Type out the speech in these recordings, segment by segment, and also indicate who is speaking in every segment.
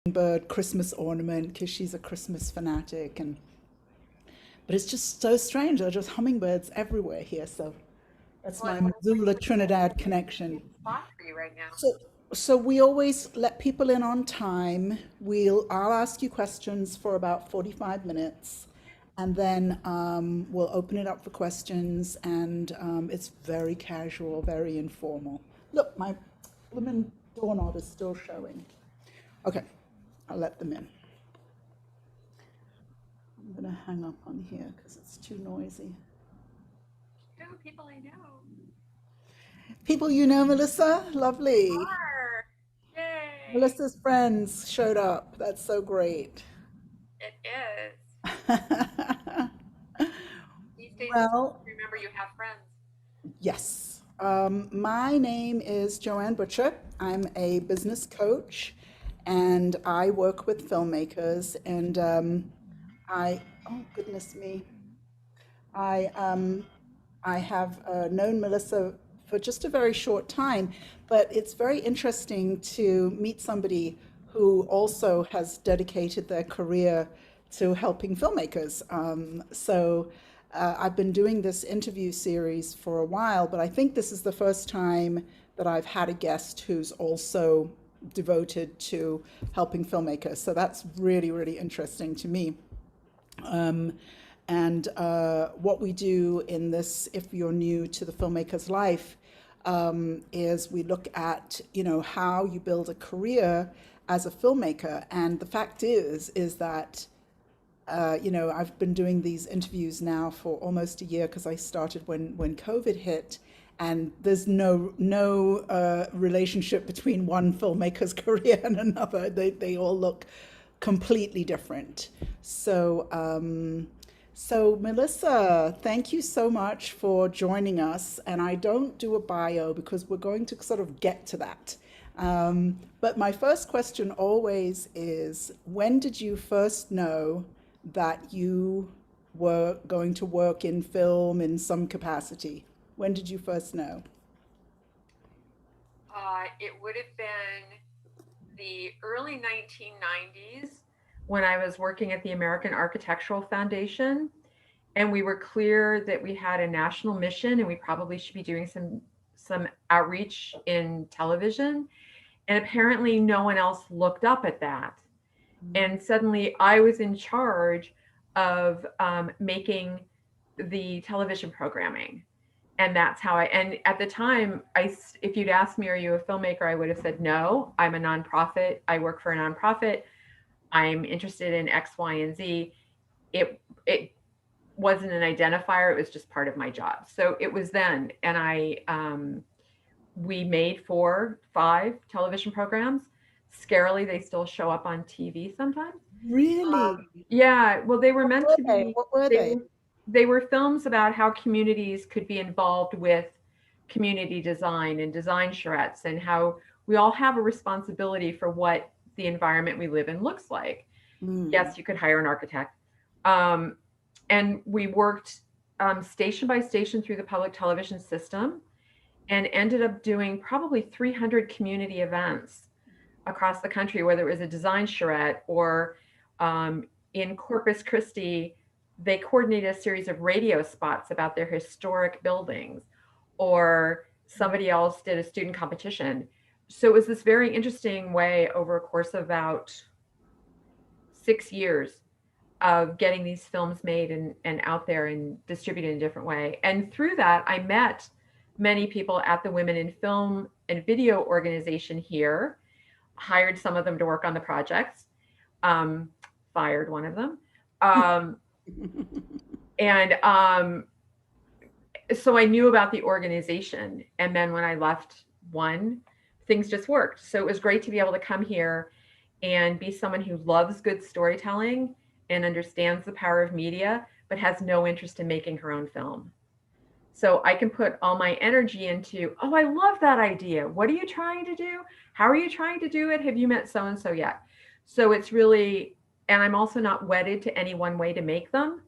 Speaker 1: bird Christmas ornament because she's a Christmas fanatic, and but it's just so strange. There are just hummingbirds everywhere here. So that's
Speaker 2: Well,
Speaker 1: my
Speaker 2: it looks like
Speaker 1: Missoula
Speaker 2: we're in a
Speaker 1: Trinidad
Speaker 2: good
Speaker 1: connection.
Speaker 2: spot for you right now.
Speaker 1: So we always let people in on time. I'll ask you questions for about 45 minutes, and then we'll open it up for questions. And it's very casual, very informal. Look, my blooming doorknob is still showing. Okay, I'll let them in. I'm gonna hang up on here because it's too noisy.
Speaker 2: Oh, people I know.
Speaker 1: People you know, Melissa? Lovely.
Speaker 2: Are. Yay.
Speaker 1: Melissa's friends showed up. That's so great.
Speaker 2: It is. These days it's hard
Speaker 1: Well,
Speaker 2: to remember you have friends.
Speaker 1: yes. My name is Joanne Butcher. I'm a business coach and I work with filmmakers. And oh goodness me, I, um, I have known Melissa for just a very short time, but it's very interesting to meet somebody who also has dedicated their career to helping filmmakers. I've been doing this interview series for a while, but I think this is the first time that I've had a guest who's also devoted to helping filmmakers. So that's really, really interesting to me. Um, and what we do in this, if you're new to the filmmaker's life, is we look at, how you build a career as a filmmaker. And the fact is that, I've been doing these interviews now for almost a year because I started when COVID hit. And there's no relationship between one filmmaker's career and another. They all look completely different. So Melissa, thank you so much for joining us. And I don't do a bio because we're going to sort of get to that. But my first question always is, when did you first know that you were going to work in film in some capacity? When did you first know?
Speaker 2: It would have been the early 1990s when I was working at the American Architectural Foundation, and we were clear that we had a national mission and we probably should be doing some outreach in television. And apparently no one else looked up at that. And suddenly I was in charge of making the television programming. And that's how and at the time, if you'd asked me, are you a filmmaker? I would have said, no, I'm a nonprofit. I work for a nonprofit. I'm interested in X, Y, and Z. It wasn't an identifier. It was just part of my job. So it was then. And we made 4, 5 television programs. Scarily, they still show up on TV sometimes.
Speaker 1: Really?
Speaker 2: Yeah, well, they were
Speaker 1: What
Speaker 2: meant
Speaker 1: were
Speaker 2: to
Speaker 1: they?
Speaker 2: be.
Speaker 1: What were
Speaker 2: They
Speaker 1: they?
Speaker 2: were they were films about how communities could be involved with community design and design charrettes, and how we all have a responsibility for what the environment we live in looks like.
Speaker 1: Mm.
Speaker 2: Yes, you could hire an architect. Um, and we worked station by station through the public television system and ended up doing probably 300 community events across the country, whether it was a design charrette or um, in Corpus Christi, they coordinated a series of radio spots about their historic buildings, or somebody else did a student competition. So it was this very interesting way over a course of about 6 years of getting these films made and out there and distributed in a different way. And through that, I met many people at the Women in Film and Video organization here, hired some of them to work on the projects, um, fired one of them. Um, and So I knew about the organization. And then when I left one, things just worked. So it was great to be able to come here and be someone who loves good storytelling and understands the power of media, but has no interest in making her own film. So I can put all my energy into, oh, I love that idea. What are you trying to do? How are you trying to do it? Have you met so and so yet? So it's really, and I'm also not wedded to any one way to make them.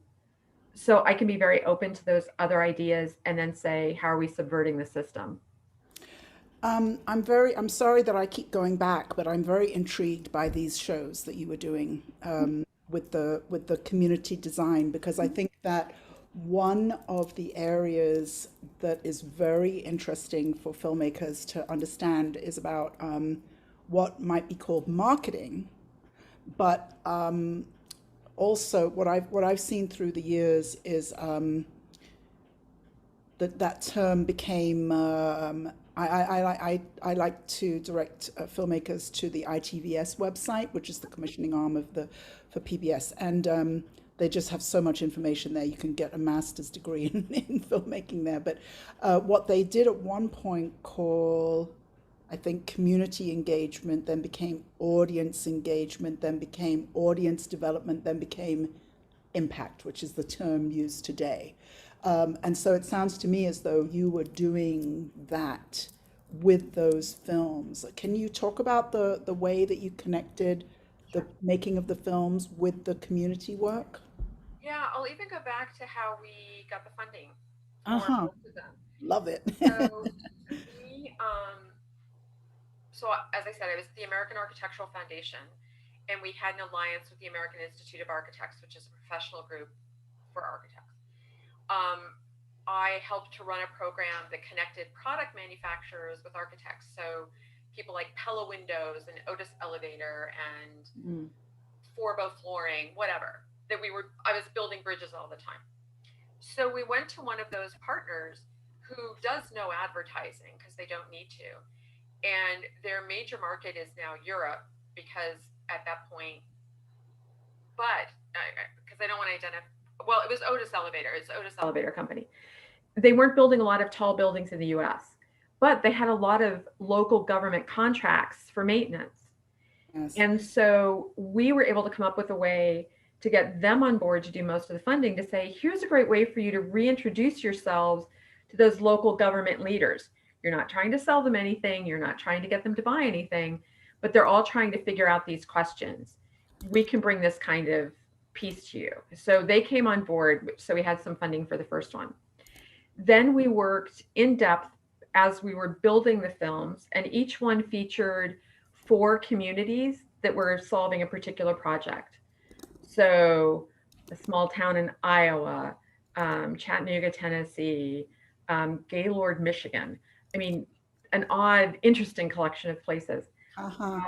Speaker 2: So I can be very open to those other ideas and then say, how are we subverting the system?
Speaker 1: I'm sorry that I keep going back, but I'm very intrigued by these shows that you were doing with the community design, because I think that one of the areas that is very interesting for filmmakers to understand is about what might be called marketing, but also what I've seen through the years is that term became. I like to direct filmmakers to the ITVS website, which is the commissioning arm of the for PBS, and they just have so much information there. You can get a master's degree in filmmaking there. But what they did at one point call, I think, community engagement, then became audience engagement, then became audience development, then became impact, which is the term used today. And so it sounds to me as though you were doing that with those films. Can you talk about the way that you connected the
Speaker 2: Sure.
Speaker 1: making of the films with the community work?
Speaker 2: Yeah, I'll even go back to how we got the funding for
Speaker 1: Uh-huh.
Speaker 2: both of them.
Speaker 1: Love it.
Speaker 2: So we, as I said, I was at the American Architectural Foundation, and we had an alliance with the American Institute of Architects, which is a professional group for architects. Um, I helped to run a program that connected product manufacturers with architects. So people like Pella Windows and Otis Elevator and
Speaker 1: Mm.
Speaker 2: Forbo Flooring, whatever. I was building bridges all the time. So we went to one of those partners who does no advertising because they don't need to. And their major market is now Europe because at that point, but because I don't want to identify, well, it was Otis Elevator. It's Otis Elevator Company. They weren't building a lot of tall buildings in the US, but they had a lot of local government contracts for maintenance.
Speaker 1: Yes.
Speaker 2: And so we were able to come up with a way to get them on board to do most of the funding, to say, here's a great way for you to reintroduce yourselves to those local government leaders. You're not trying to sell them anything, you're not trying to get them to buy anything, but they're all trying to figure out these questions. We can bring this kind of piece to you. So they came on board. So we had some funding for the first one. Then we worked in depth as we were building the films, and each one featured 4 communities that were solving a particular project. So a small town in Iowa, Chattanooga, Tennessee, Gaylord, Michigan. I mean, an odd, interesting collection of places.
Speaker 1: Uh-huh.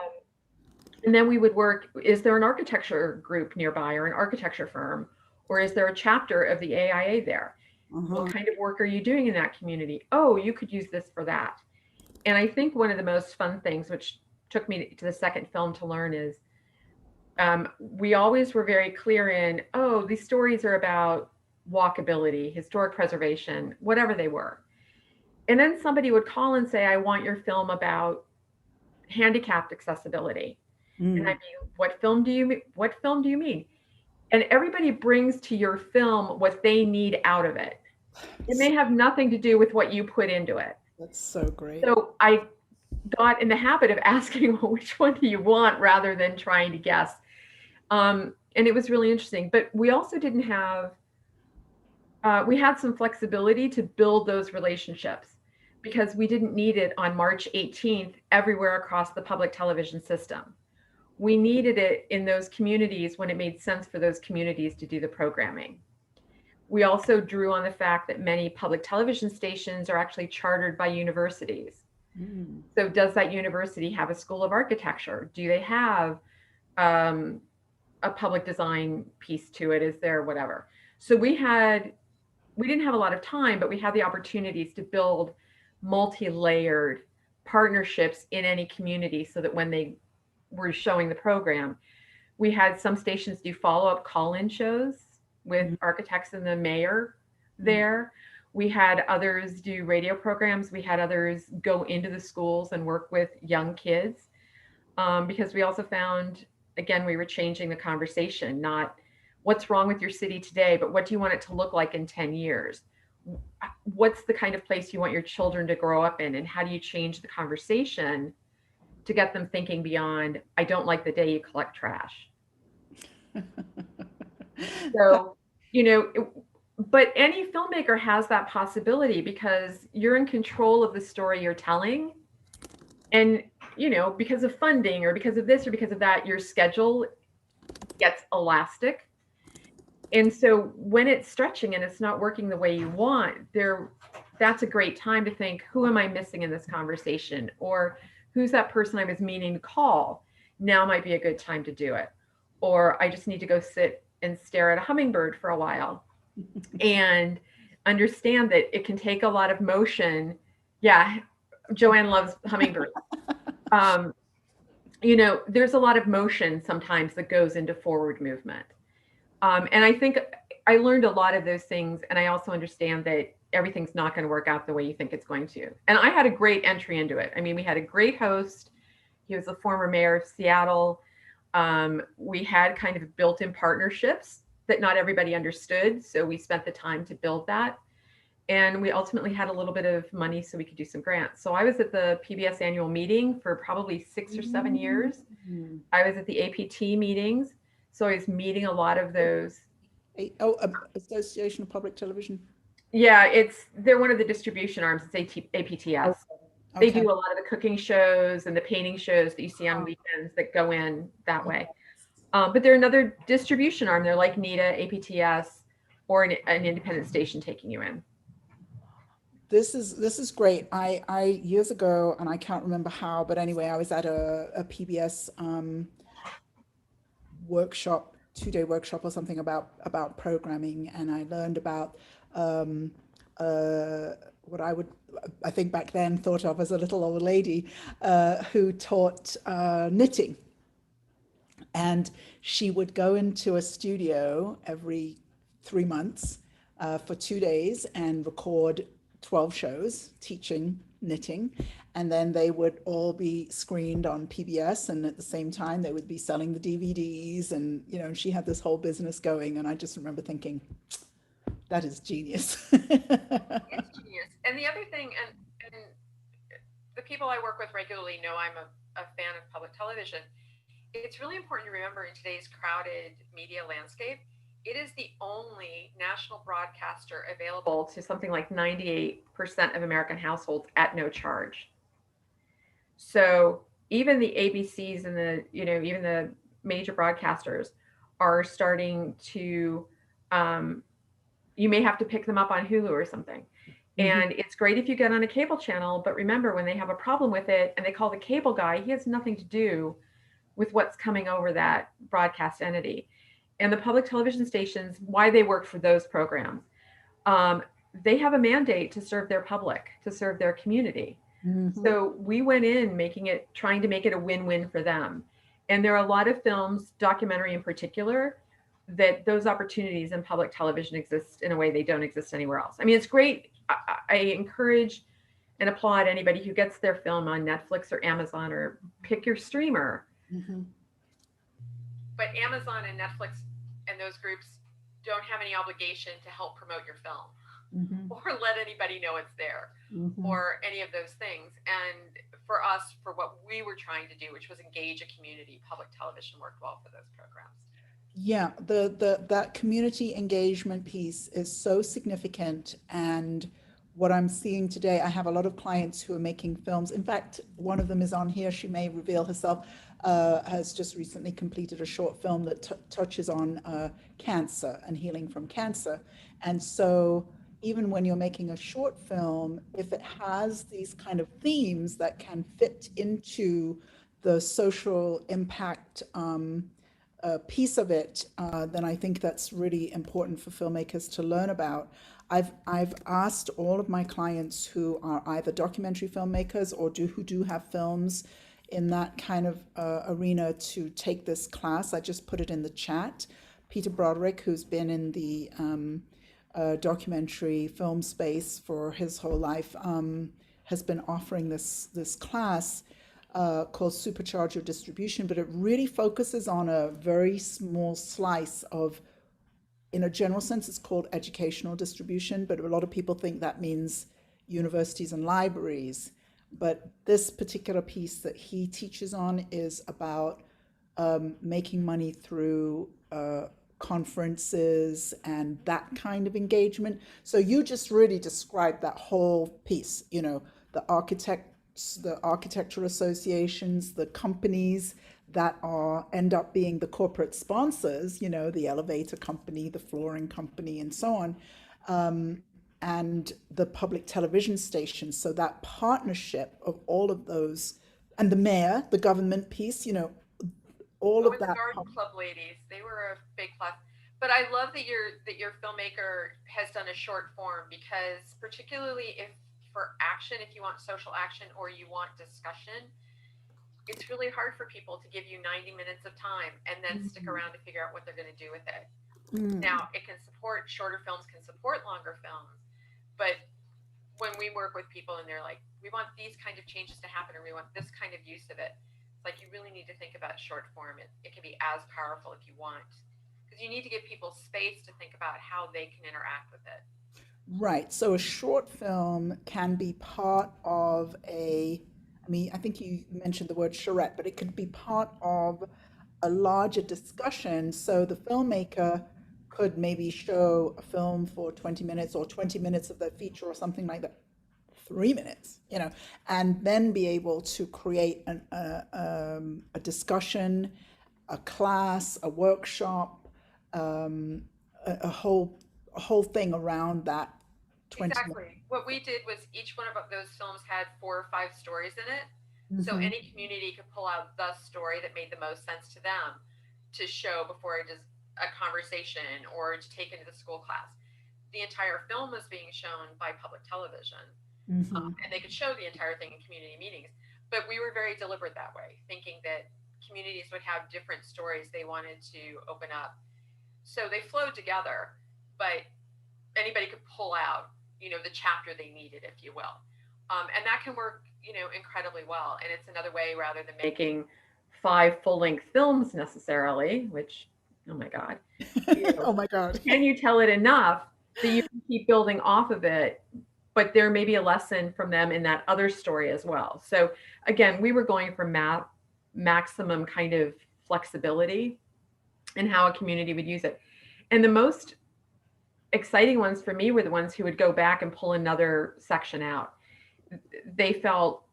Speaker 2: And then we would work, is there an architecture group nearby or an architecture firm? Or is there a chapter of the AIA there? What
Speaker 1: Uh-huh.
Speaker 2: kind of work are you doing in that community? Oh, you could use this for that. And I think one of the most fun things, which took me to the second film to learn, is we always were very clear in, oh, these stories are about walkability, historic preservation, whatever they were. And then somebody would call and say, I want your film about handicapped accessibility. And I'd
Speaker 1: Mm.
Speaker 2: be, what film do you mean? And everybody brings to your film what they need out of it. It may have nothing to do with what you put into it.
Speaker 1: That's so great.
Speaker 2: So I got in the habit of asking, well, which one do you want, rather than trying to guess. And it was really interesting. But we also didn't have, we had some flexibility to build those relationships because we didn't need it on March 18th everywhere across the public television system. We needed it in those communities when it made sense for those communities to do the programming. We also drew on the fact that many public television stations are actually chartered by universities.
Speaker 1: Mm.
Speaker 2: So does that university have a school of architecture? Do they have a public design piece to it? Is there whatever? So we didn't have a lot of time, but we had the opportunities to build multi-layered partnerships in any community so that when they were showing the program, we had some stations do follow-up call-in shows with
Speaker 1: Mm.
Speaker 2: architects and the mayor
Speaker 1: Mm.
Speaker 2: there. We had others do radio programs. We had others go into the schools and work with young kids, because we also found, again, we were changing the conversation, not what's wrong with your city today, but what do you want it to look like in 10 years? What's the kind of place you want your children to grow up in? And how do you change the conversation to get them thinking beyond, I don't like the day you collect trash. So, but any filmmaker has that possibility because you're in control of the story you're telling. And, because of funding or because of this or because of that, your schedule gets elastic. And so when it's stretching and it's not working the way you want, that's a great time to think, who am I missing in this conversation? Or who's that person I was meaning to call? Now might be a good time to do it. Or I just need to go sit and stare at a hummingbird for a while and understand that it can take a lot of motion. Yeah, Joanne loves hummingbirds. Um, there's a lot of motion sometimes that goes into forward movement. And I think I learned a lot of those things. And I also understand that everything's not going to work out the way you think it's going to. And I had a great entry into it. I mean, we had a great host. He was the former mayor of Seattle. We had kind of built-in partnerships that not everybody understood. So we spent the time to build that. And we ultimately had a little bit of money so we could do some grants. So I was at the PBS annual meeting for probably 6 or 7 years. I was at the APT meetings. So I was meeting a lot of those.
Speaker 1: Association of Public Television.
Speaker 2: Yeah, they're one of the distribution arms. It's APTS. They do a lot of the cooking shows and the painting shows that you see on weekends that go in that way. But they're another distribution arm. They're like NETA, APTS, or an independent station taking you in.
Speaker 1: This is great. I years ago, and I can't remember how, but anyway, I was at a PBS workshop, 2-day workshop or something about programming, and I learned about what I think back then thought of as a little old lady who taught knitting. And she would go into a studio every 3 months for 2 days and record 12 shows teaching knitting. And then they would all be screened on PBS. And at the same time, they would be selling the DVDs. And, she had this whole business going. And I just remember thinking, that is genius.
Speaker 2: It's genius. And the other thing, and the people I work with regularly know I'm a fan of public television. It's really important to remember in today's crowded media landscape, it is the only national broadcaster available to something like 98% of American households at no charge. So even the ABCs and even the major broadcasters are starting to, you may have to pick them up on Hulu or something. And it's great if you get on a cable channel, but remember, when they have a problem with it and they call the cable guy, he has nothing to do with what's coming over that broadcast entity. And the public television stations, why they work for those programs, they have a mandate to serve their public, to serve their community. So we went in trying to make it a win-win for them. And there are a lot of films, documentary in particular, that those opportunities in public television exist in a way they don't exist anywhere else. I mean, it's great. I encourage and applaud anybody who gets their film on Netflix or Amazon, or pick your streamer. But Amazon and Netflix and those groups don't have any obligation to help promote your film or let anybody know it's there or any of those things. And for us, for what we were trying to do, which was engage a community, public television worked well for those programs.
Speaker 1: Yeah, that community engagement piece is so significant. And what I'm seeing today, I have a lot of clients who are making films. In fact, one of them is on here. She may reveal herself, has just recently completed a short film that touches on cancer and healing from cancer. And so even when you're making a short film, if it has these kind of themes that can fit into the social impact piece of it, then I think that's really important for filmmakers to learn about. I've asked all of my clients who are either documentary filmmakers or who do have films in that kind of arena to take this class. I just put it in the chat. Peter Broderick, who's been in the documentary film space for his whole life, has been offering this class called Supercharge Your Distribution, but it really focuses on a very small slice of, in a general sense, it's called educational distribution, but a lot of people think that means universities and libraries. But this particular piece that he teaches on is about making money through conferences and that kind of engagement. So you just really described that whole piece, the architect the architectural associations, the companies that are end up being the corporate sponsors, you know, the elevator company, the flooring company, and so on, um, and the public television stations. So that partnership of all of those, and the mayor, the government piece, you know, all
Speaker 2: Oh,
Speaker 1: of
Speaker 2: and the
Speaker 1: that.
Speaker 2: garden club ladies, they were a big plus. But I love that your filmmaker has done a short form, because particularly if for action, if you want social action or you want discussion, it's really hard for people to give you 90 minutes of time and then stick
Speaker 1: Mhm.
Speaker 2: around to figure out what they're going to do with it.
Speaker 1: Mm.
Speaker 2: Now, it can support shorter films, can support longer films, but when we work with people and they're like, we want these kind of changes to happen, or we want this kind of use of it, it's like you really need to think about short form. It can be as powerful if you want, because you need to give people space to think about how they can interact with it.
Speaker 1: Right. So a short film can be part of I mean, I think you mentioned the word charrette, but it could be part of a larger discussion. So the filmmaker could maybe show a film for 20 minutes or 20 minutes of their feature or something like that, 3 minutes, you know, and then be able to create a discussion, a class, a workshop, um, a whole thing around that 20 minutes.
Speaker 2: Exactly. What we did was each one of those films had 4 or 5 stories in it. So
Speaker 1: Hmm.
Speaker 2: any community could pull out the story that made the most sense to them to show before it is a conversation or to take into the school class. The entire film was being shown by public television,
Speaker 1: Hmm.
Speaker 2: and they could show the entire thing in community meetings. But we were very deliberate that way, thinking that communities would have different stories they wanted to open up. So they flowed together, but anybody could pull out, the chapter they needed, if you will. And that can work, incredibly well. And it's another way, rather than making 5 full-length films necessarily, which, oh my God, you know,
Speaker 1: Oh my God.
Speaker 2: can you tell it enough that you can keep building off of it? But there may be a lesson from them in that other story as well. So again, we were going for maximum kind of flexibility in how a community would use it. And the most exciting ones for me were the ones who would go back and pull another section out. They felt,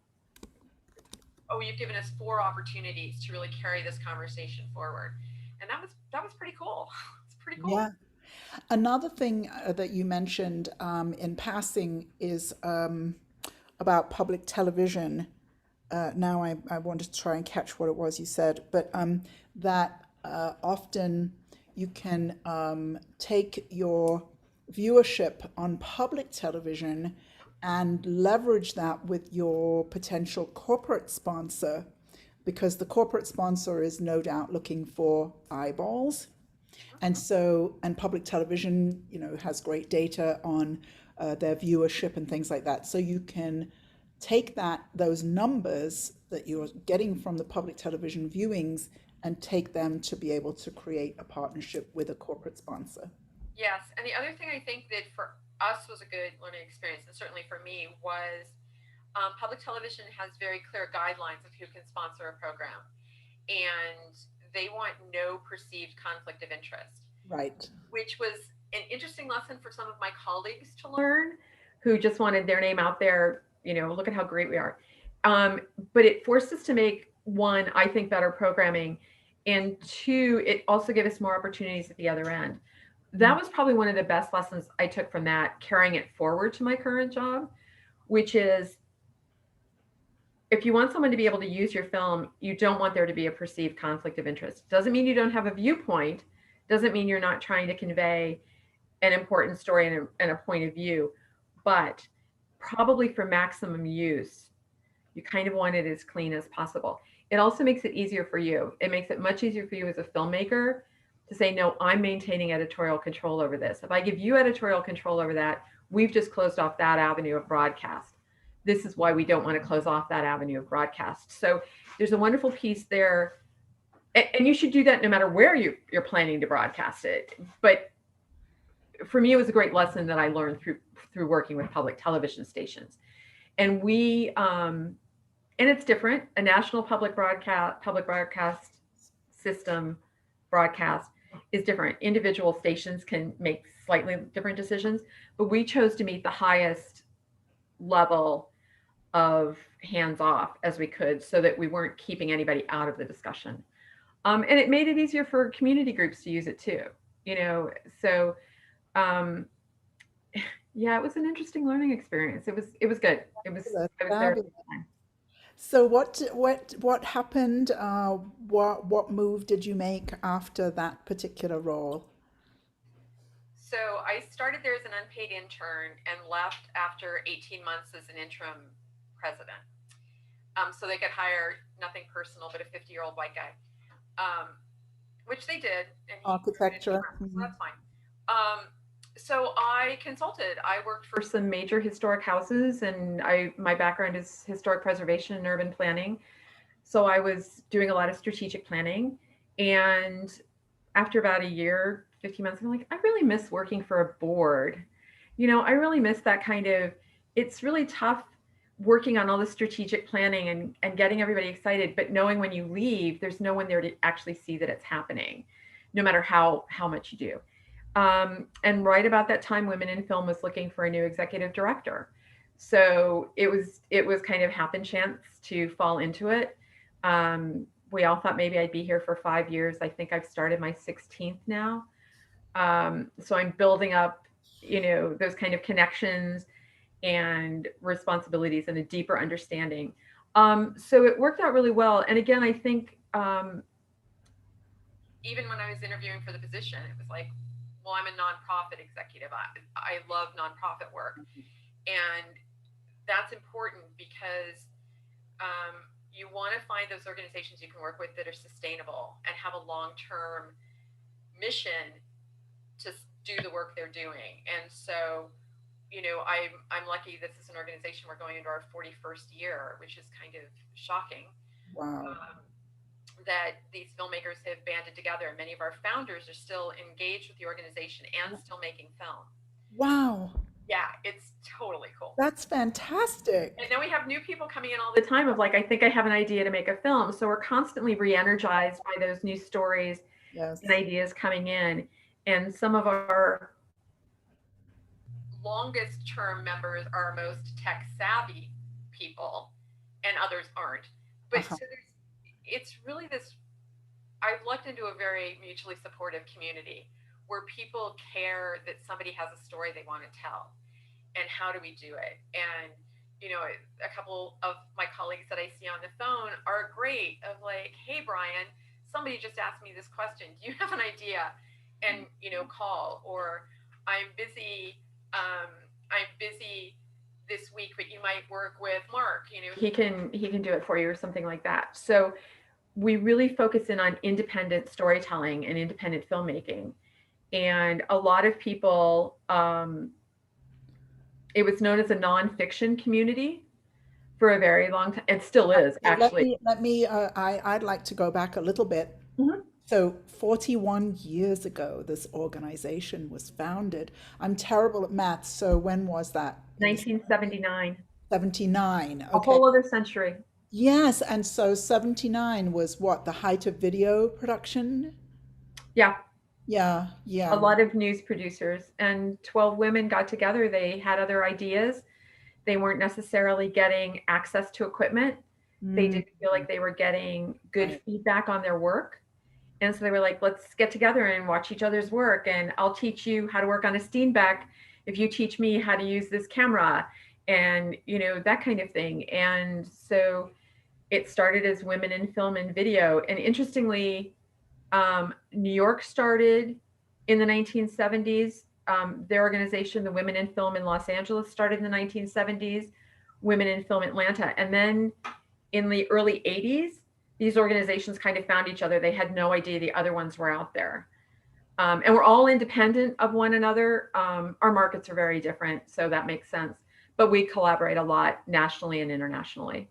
Speaker 2: oh, you've given us 4 opportunities to really carry this conversation forward, and that was pretty cool. It's pretty cool.
Speaker 1: Yeah. Another thing that you mentioned in passing is about public television. Now I wanted to try and catch what it was you said, but that often you can take your viewership on public television and leverage that with your potential corporate sponsor, because the corporate sponsor is no doubt looking for eyeballs. And so, and public television, you know, has great data on their viewership and things like that. So you can take those numbers that you're getting from the public television viewings and take them to be able to create a partnership with a corporate sponsor.
Speaker 2: Yes, and the other thing I think that for us was a good learning experience, and certainly for me, was public television has very clear guidelines of who can sponsor a program, and they want no perceived conflict of interest,
Speaker 1: Right.
Speaker 2: which was an interesting lesson for some of my colleagues to learn, who just wanted their name out there. Look at how great we are. Um, but it forced us to make, one, I think, better programming, and two, it also gave us more opportunities at the other end. That was probably one of the best lessons I took from that, carrying it forward to my current job, which is, if you want someone to be able to use your film, you don't want there to be a perceived conflict of interest. Doesn't mean you don't have a viewpoint, doesn't mean you're not trying to convey an important story and a point of view, but probably for maximum use, you kind of want it as clean as possible. It also makes it easier for you. It makes it much easier for you as a filmmaker to say, no, I'm maintaining editorial control over this. If I give you editorial control over that, we've just closed off that avenue of broadcast. This is why we don't want to close off that avenue of broadcast. So there's a wonderful piece there. And you should do that no matter where you're planning to broadcast it. But for me, it was a great lesson that I learned through working with public television stations. And and it's different. A national public broadcast system broadcast is different. Individual stations can make slightly different decisions, but we chose to meet the highest level of hands off as we could so that we weren't keeping anybody out of the discussion. And it made it easier for community groups to use it too, you know. So um, yeah, it was an interesting learning experience. It was good.
Speaker 1: Fabulous,
Speaker 2: I was there.
Speaker 1: fabulous. So what happened? What move did you make after that particular role?
Speaker 2: So I started there as an unpaid intern and left after 18 months as an interim president. So they could hire, nothing personal, but a 50-year-old white guy, which they did, and he recruited me,
Speaker 1: Architecture.
Speaker 2: so that's fine. So I consulted. I worked for some major historic houses, and my background is historic preservation and urban planning. So I was doing a lot of strategic planning, and after about a year, 15 months, I'm like, I really miss working for a board. You know, I really miss that kind of, it's really tough working on all the strategic planning and getting everybody excited, but knowing when you leave, there's no one there to actually see that it's happening, no matter how much you do. And right about that time, Women in Film was looking for a new executive director. So it was kind of happen chance to fall into it. We all thought maybe I'd be here for 5 years. I think I've started my 16th now. So I'm building up, those kind of connections and responsibilities and a deeper understanding. So it worked out really well. And again, I think even when I was interviewing for the position, it was like, well, I'm a nonprofit executive. I love nonprofit work. And that's important because you want to find those organizations you can work with that are sustainable and have a long-term mission to do the work they're doing. And so, I'm lucky this is an organization we're going into our 41st year, which is kind of shocking.
Speaker 1: Wow.
Speaker 2: That these filmmakers have banded together, and many of our founders are still engaged with the organization and still making film.
Speaker 1: Wow.
Speaker 2: Yeah, it's totally cool.
Speaker 1: That's fantastic.
Speaker 2: And then we have new people coming in all the time of like, I think I have an idea to make a film. So we're constantly re-energized by those new stories
Speaker 1: Yes.
Speaker 2: and ideas coming in. And some of our longest term members are our most tech savvy people, and others aren't. But
Speaker 1: Uh-huh.
Speaker 2: so it's really this, I've lucked into a very mutually supportive community where people care that somebody has a story they want to tell, and how do we do it. And a couple of my colleagues that I see on the phone are great of like, hey Brian, somebody just asked me this question, do you have an idea? And call. Or I'm busy this week, but you might work with Mark, he can do it for you, or something like that. So we really focus in on independent storytelling and independent filmmaking. And a lot of people, it was known as a nonfiction community for a very long time. It still is,
Speaker 1: Let
Speaker 2: actually.
Speaker 1: me, I'd like to go back a little bit.
Speaker 2: Mhm.
Speaker 1: So 41 years ago, this organization was founded. I'm terrible at math, so when was that? In the
Speaker 2: 1979,
Speaker 1: 79.
Speaker 2: a
Speaker 1: Okay.
Speaker 2: whole other century.
Speaker 1: Yes, and so 79 was what, the height of video production?
Speaker 2: Yeah,
Speaker 1: Yeah,
Speaker 2: a
Speaker 1: yeah.
Speaker 2: lot of news producers, and 12 women got together. They had other ideas. They weren't necessarily getting access to equipment. They
Speaker 1: Mm,
Speaker 2: didn't feel like they were getting good
Speaker 1: right.
Speaker 2: feedback on their work. And so they were like, let's get together and watch each other's work. And I'll teach you how to work on a Steenbeck if you teach me how to use this camera, and, that kind of thing. And so it started as Women in Film and Video. And interestingly, New York started in the 1970s. Their organization, the Women in Film in Los Angeles, started in the 1970s, Women in Film Atlanta. And then in the early 80s, these organizations kind of found each other. They had no idea the other ones were out there. And we're all independent of one another. Our markets are very different, so that makes sense. But we collaborate a lot nationally and internationally.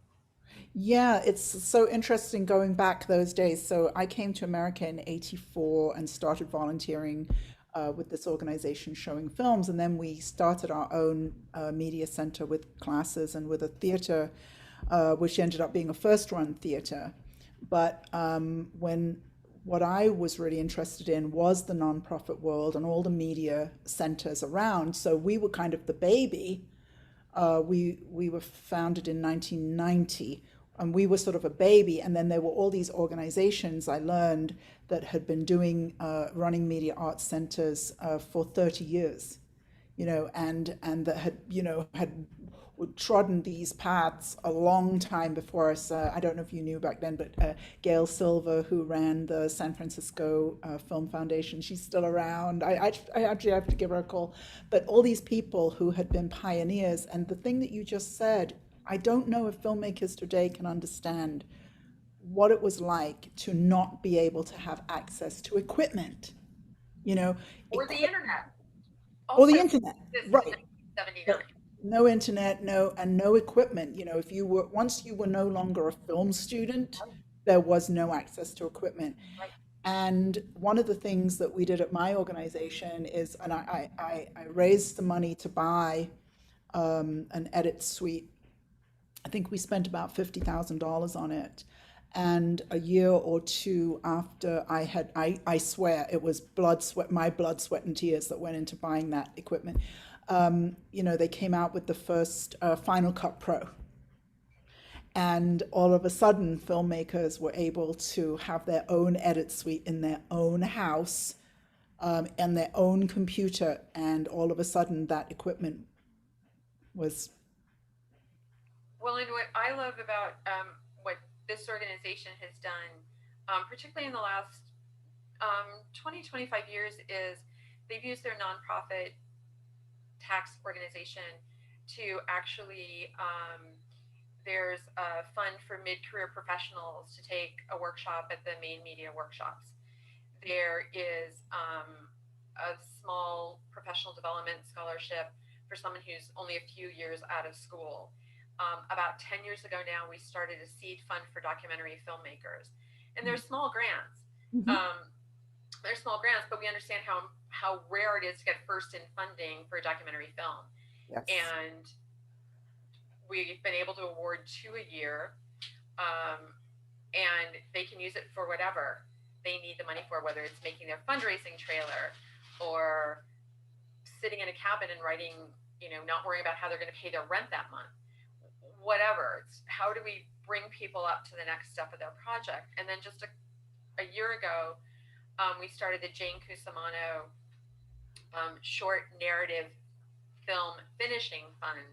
Speaker 1: Yeah, it's so interesting going back those days. So I came to America in 84 and started volunteering with this organization showing films. And then we started our own media center with classes and with a theater, which ended up being a first run theater. But when what I was really interested in was the nonprofit world and all the media centers around. So we were kind of the baby We were founded in 1990, and we were sort of a baby. And then there were all these organizations I learned that had been doing running media arts centers for 30 years, and that had had trodden these paths a long time before us. I don't know if you knew back then, but Gail Silver, who ran the San Francisco Film Foundation, she's still around. I actually have to give her a call. But all these people who had been pioneers, and the thing that you just said, I don't know if filmmakers today can understand what it was like to not be able to have access to equipment, you know,
Speaker 2: Or the internet.
Speaker 1: or the
Speaker 2: Also,
Speaker 1: internet,
Speaker 2: this is
Speaker 1: right?
Speaker 2: 1979.
Speaker 1: No internet, no equipment. If you were once you were no longer a film student, there was no access to equipment.
Speaker 2: Right.
Speaker 1: And one of the things that we did at my organization is, and I raised the money to buy an edit suite. I think we spent about $50,000 on it. And a year or two after I swear it was my blood, sweat, and tears that went into buying that equipment. They came out with the first Final Cut Pro. And all of a sudden, filmmakers were able to have their own edit suite in their own house, and their own computer. And all of a sudden, that equipment was.
Speaker 2: Well, and what I love about what this organization has done, particularly in the last 20, 25 years, is they've used their nonprofit tax organization to actually, there's a fund for mid-career professionals to take a workshop at the main media workshops. There is a small professional development scholarship for someone who's only a few years out of school. About 10 years ago now, we started a seed fund for documentary filmmakers. And they're small grants. They're small grants, but we understand how rare it is to get first in funding for a documentary film.
Speaker 1: Yes.
Speaker 2: And we've been able to award 2 a year, and they can use it for whatever they need the money for, whether it's making their fundraising trailer or sitting in a cabin and writing, not worrying about how they're going to pay their rent that month. Whatever. It's how do we bring people up to the next step of their project? And then just a year ago, we started the Jane Cusimano short narrative film finishing fund.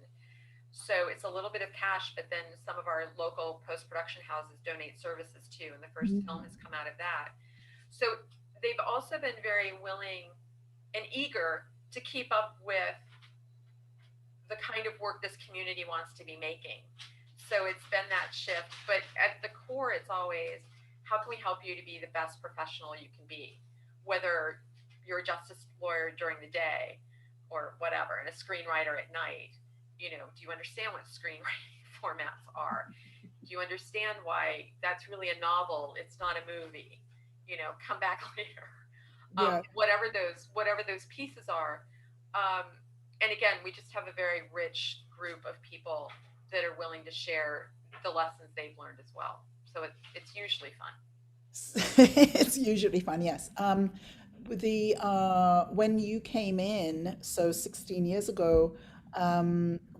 Speaker 2: So it's a little bit of cash, but then some of our local post-production houses donate services too, and the first film has come out of that. So they've also been very willing and eager to keep up with the kind of work this community wants to be making. So it's been that shift, but at the core, it's always, how can we help you to be the best professional you can be? Whether you're a justice lawyer during the day or whatever, and a screenwriter at night, do you understand what screenwriting formats are? Do you understand why that's really a novel? It's not a movie, come back later.
Speaker 1: Yeah.
Speaker 2: Whatever those pieces are. And again, we just have a very rich group of people that are willing to share the lessons they've learned as well. So it's usually fun.
Speaker 1: It's usually fun, yes. When you came in, so 16 years ago,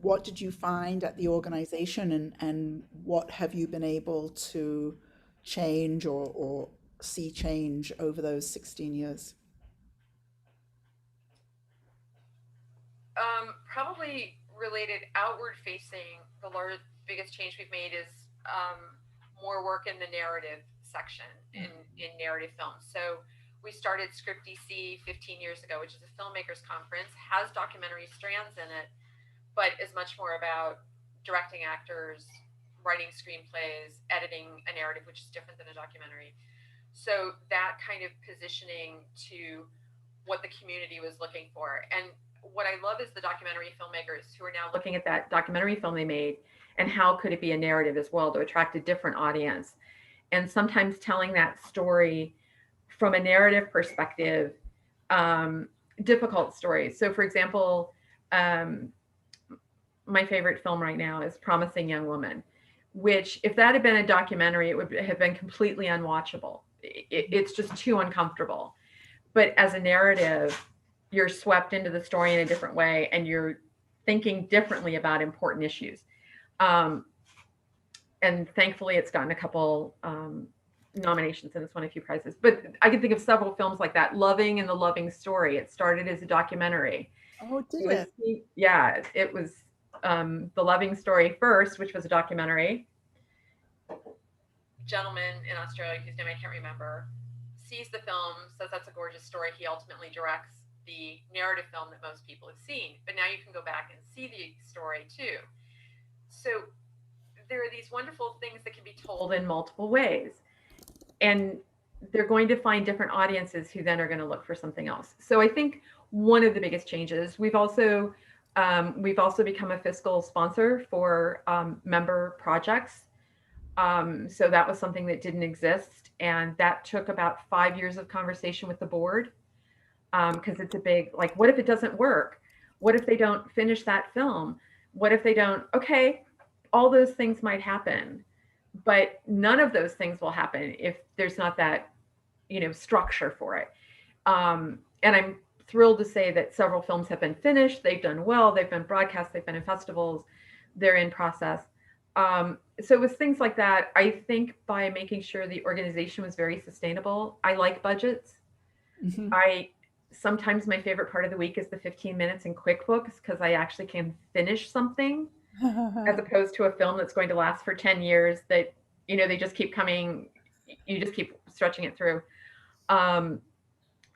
Speaker 1: what did you find at the organization, and what have you been able to change or see change over those 16 years?
Speaker 2: Probably related outward facing, the biggest change we've made is more work in the narrative section in narrative films. So we started ScriptDC 15 years ago, which is a filmmakers conference, has documentary strands in it, but is much more about directing actors, writing screenplays, editing a narrative, which is different than a documentary. So that kind of positioning to what the community was looking for. And what I love is the documentary filmmakers who are now looking at that documentary film they made and how could it be a narrative as well to attract a different audience. And sometimes telling that story from a narrative perspective, difficult stories. So for example, my favorite film right now is Promising Young Woman, which if that had been a documentary, it would have been completely unwatchable. It's just too uncomfortable. But as a narrative, you're swept into the story in a different way, and you're thinking differently about important issues. And thankfully, it's gotten a couple nominations and it's won a few prizes. But I can think of several films like that. Loving and the Loving Story. It started as a documentary.
Speaker 1: Oh, did
Speaker 2: It was,
Speaker 1: it?
Speaker 2: yeah, it was The Loving Story first, which was a documentary. Gentleman in Australia, whose name I can't remember, sees the film, says that's a gorgeous story. He ultimately directs the narrative film that most people have seen. But now you can go back and see the story too. So there are these wonderful things that can be told in multiple ways. And they're going to find different audiences who then are going to look for something else. So I think one of the biggest changes, we've also become a fiscal sponsor for member projects. So that was something that didn't exist. And that took about 5 years of conversation with the board. Because it's a big, like, what if it doesn't work? What if they don't finish that film? What if they don't? Okay, all those things might happen, but none of those things will happen if there's not that, structure for it. And I'm thrilled to say that several films have been finished. They've done well. They've been broadcast. They've been in festivals. They're in process. So it was things like that. I think by making sure the organization was very sustainable. I like budgets.
Speaker 1: Mm-hmm.
Speaker 2: Sometimes my favorite part of the week is the 15 minutes in QuickBooks because I actually can finish something as opposed to a film that's going to last for 10 years that, they just keep coming, you just keep stretching it through.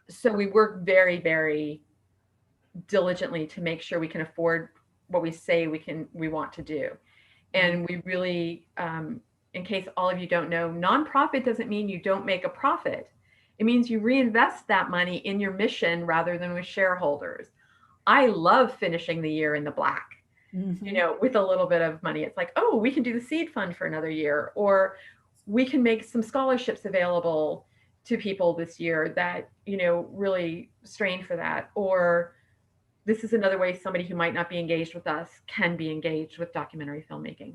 Speaker 2: So we work very, very diligently to make sure we can afford what we say we want to do. And we really, in case all of you don't know, nonprofit doesn't mean you don't make a profit. It means you reinvest that money in your mission rather than with shareholders. I love finishing the year in the black, with a little bit of money. It's like, oh, we can do the seed fund for another year, or we can make some scholarships available to people this year that, really strain for that. Or this is another way somebody who might not be engaged with us can be engaged with documentary filmmaking.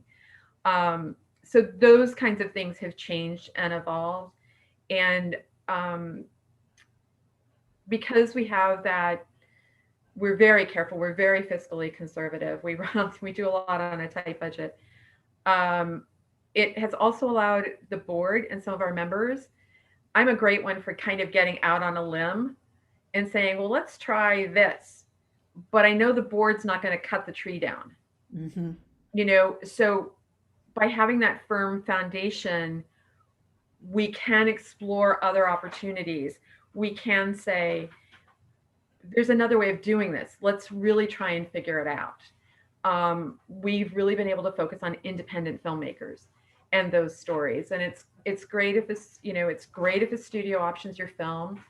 Speaker 2: So those kinds of things have changed and evolved. And because we have that, we're very careful. We're very fiscally conservative. We do a lot on a tight budget. It has also allowed the board and some of our members. I'm a great one for kind of getting out on a limb and saying, well, let's try this. But I know the board's not going to cut the tree down.
Speaker 1: Mm-hmm.
Speaker 2: So by having that firm foundation, we can explore other opportunities. We can say, there's another way of doing this. Let's really try and figure it out. We've really been able to focus on independent filmmakers and those stories. And it's great if it's great if a studio options your film.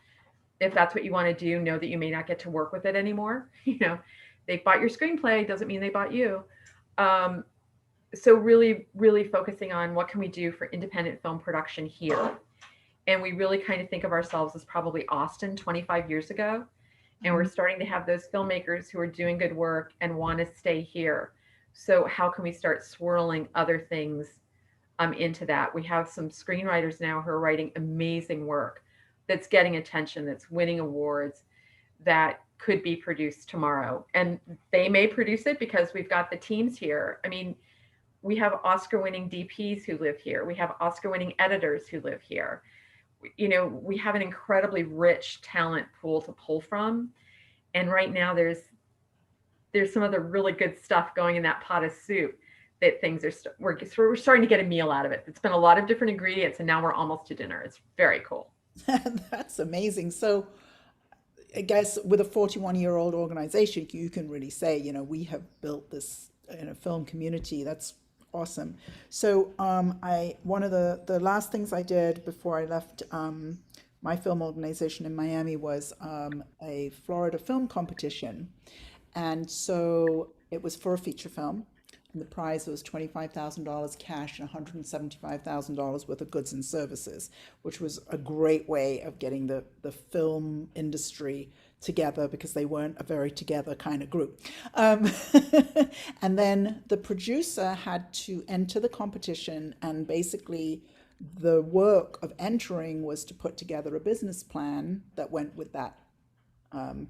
Speaker 2: If that's what you want to do, know that you may not get to work with it anymore. They bought your screenplay, doesn't mean they bought you. So really, really focusing on what can we do for independent film production here. And we really kind of think of ourselves as probably Austin 25 years ago. And we're starting to have those filmmakers who are doing good work and want to stay here. So how can we start swirling other things into that? We have some screenwriters now who are writing amazing work that's getting attention, that's winning awards, that could be produced tomorrow. And they may produce it because we've got the teams here. I mean, we have Oscar-winning DPs who live here. We have Oscar-winning editors who live here. We have an incredibly rich talent pool to pull from. And right now there's some other really good stuff going in that pot of soup that we're starting to get a meal out of it. It's been a lot of different ingredients and now we're almost to dinner. It's very cool.
Speaker 1: That's amazing. So I guess with a 41-year-old organization, you can really say, we have built this film community. That's awesome. So one of the last things I did before I left my film organization in Miami was a Florida film competition. And so it was for a feature film. And the prize was $25,000 cash and $175,000 worth of goods and services, which was a great way of getting the film industry together because they weren't a very together kind of group. And then the producer had to enter the competition, and basically the work of entering was to put together a business plan that went with that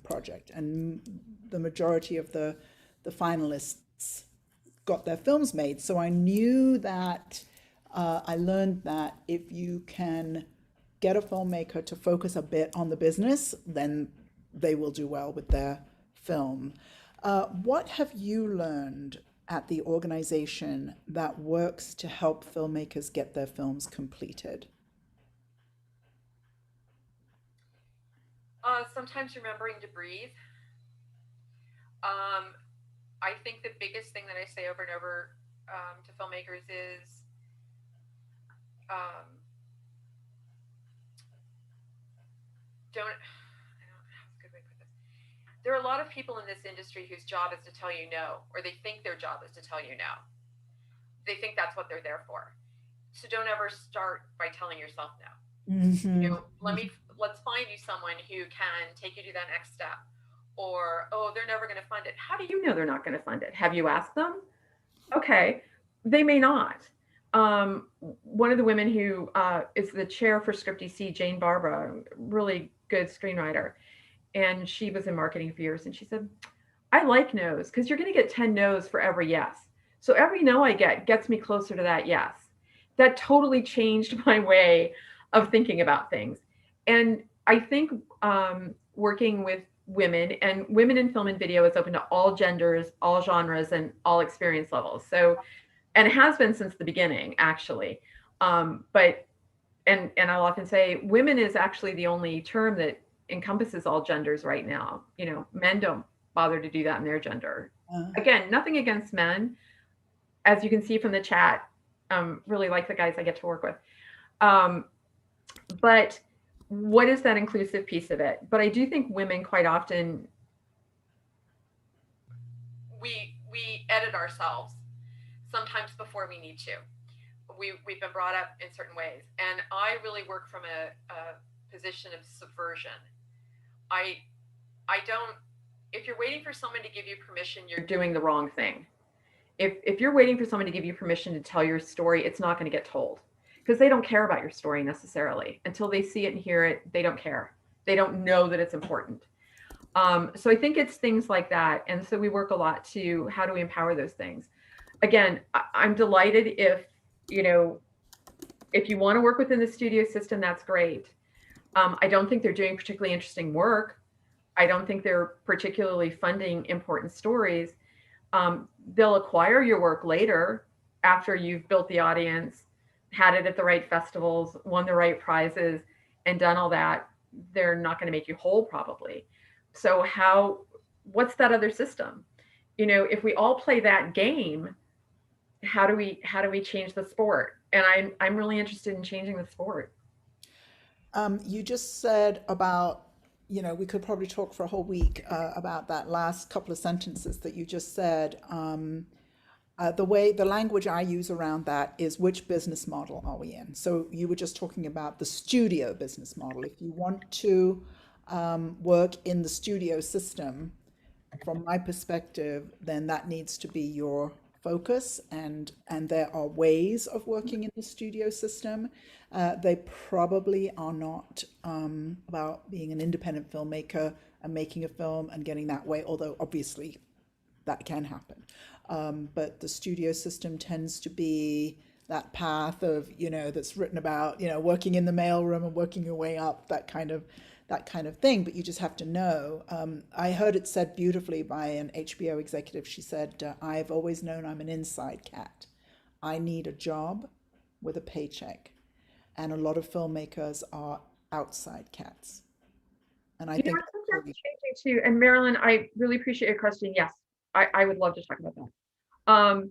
Speaker 1: project. And the majority of the the finalists got their films made. So I knew that, I learned that if you can get a filmmaker to focus a bit on the business, then they will do well with their film. What have you learned at the organization that works to help filmmakers get their films completed?
Speaker 2: Sometimes remembering to breathe. Um, I think the biggest thing that I say over and over to filmmakers is um, don't, I don't know how a good way to put this. There are a lot of people in this industry whose job is to tell you no, or they think their job is to tell you no. They think that's what they're there for. So don't ever start by telling yourself no.
Speaker 1: Mm-hmm.
Speaker 2: Let's find you someone who can take you to that next step. Or, oh, they're never going to fund it. How do you know they're not going to fund it? Have you asked them? Okay, they may not. One of the women who is the chair for ScriptDC, Jane Barbara, really good screenwriter, and she was in marketing for years, and she said, I like no's because you're going to get 10 no's for every yes. So every no I get gets me closer to that yes. That totally changed my way of thinking about things. And I think working with women, and women in film and video is open to all genders, all genres, and all experience levels. So, and it has been since the beginning, actually. But I'll often say women is actually the only term that encompasses all genders right now. You know, men don't bother to do that in their gender. Again, nothing against men. As you can see from the chat, really like the guys I get to work with. But what is that inclusive piece of it? But I do think women quite often we edit ourselves sometimes before we need to. We've been brought up in certain ways, and I really work from a position of subversion. I don't. If you're waiting for someone to give you permission, you're doing the wrong thing. If you're waiting for someone to give you permission to tell your story, it's not going to get told, because they don't care about your story necessarily. Until they see it and hear it, they don't care. They don't know that it's important. So I think it's things like that. And so we work a lot to how do we empower those things. Again, I'm delighted if you want to work within the studio system, that's great. I don't think they're doing particularly interesting work. I don't think they're particularly funding important stories. They'll acquire your work later after you've built the audience, had it at the right festivals, won the right prizes, and done all that. They're not going to make you whole, probably. So what's that other system? If we all play that game, how do we change the sport? And I'm really interested in changing the sport.
Speaker 1: You just said about, we could probably talk for a whole week about that last couple of sentences that you just said. The language I use around that is, which business model are we in? So you were just talking about the studio business model. If you want to work in the studio system, from my perspective, then that needs to be your focus, and there are ways of working in the studio system. They probably are not about being an independent filmmaker and making a film and getting that way, although obviously that can happen. But the studio system tends to be that path of, that's written about, working in the mailroom and working your way up, that kind of thing. But you just have to know. I heard it said beautifully by an HBO executive. She said, I've always known I'm an inside cat. I need a job with a paycheck. And a lot of filmmakers are outside cats. And I think
Speaker 2: that's changing too. And Marilyn, I really appreciate your question. Yes, I would love to talk about that.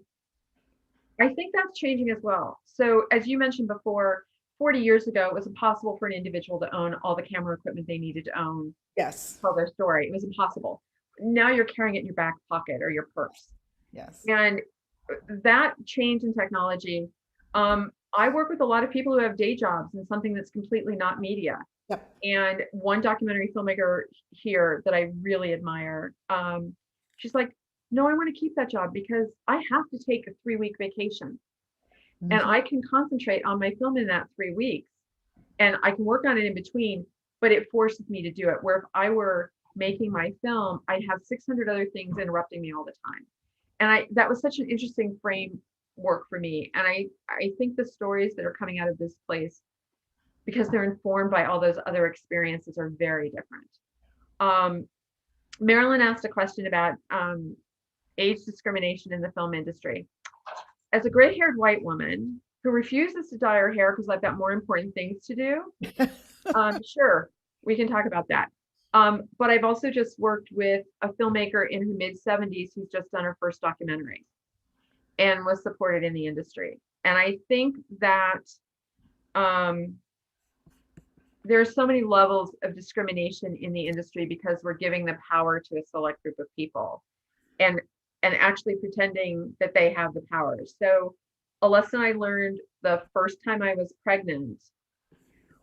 Speaker 2: I think that's changing as well. So as you mentioned before, 40 years ago, it was impossible for an individual to own all the camera equipment they needed to own.
Speaker 1: Yes.
Speaker 2: Tell their story. It was impossible. Now you're carrying it in your back pocket or your purse.
Speaker 1: Yes.
Speaker 2: And that change in technology, I work with a lot of people who have day jobs in something that's completely not media.
Speaker 1: Yep.
Speaker 2: And one documentary filmmaker here that I really admire, she's like, no, I want to keep that job because I have to take a 3-week vacation. Mm-hmm. And I can concentrate on my film in that 3 weeks, and I can work on it in between, but it forces me to do it. Where if I were making my film, I'd have 600 other things interrupting me all the time. And that was such an interesting framework for me. And I think the stories that are coming out of this place, because they're informed by all those other experiences, are very different. Marilyn asked a question about age discrimination in the film industry. As a gray-haired white woman who refuses to dye her hair because I've got more important things to do, sure, we can talk about that. But I've also just worked with a filmmaker in her mid-70s who's just done her first documentary and was supported in the industry. And I think that there are so many levels of discrimination in the industry because we're giving the power to a select group of people and actually pretending that they have the power. So a lesson I learned the first time I was pregnant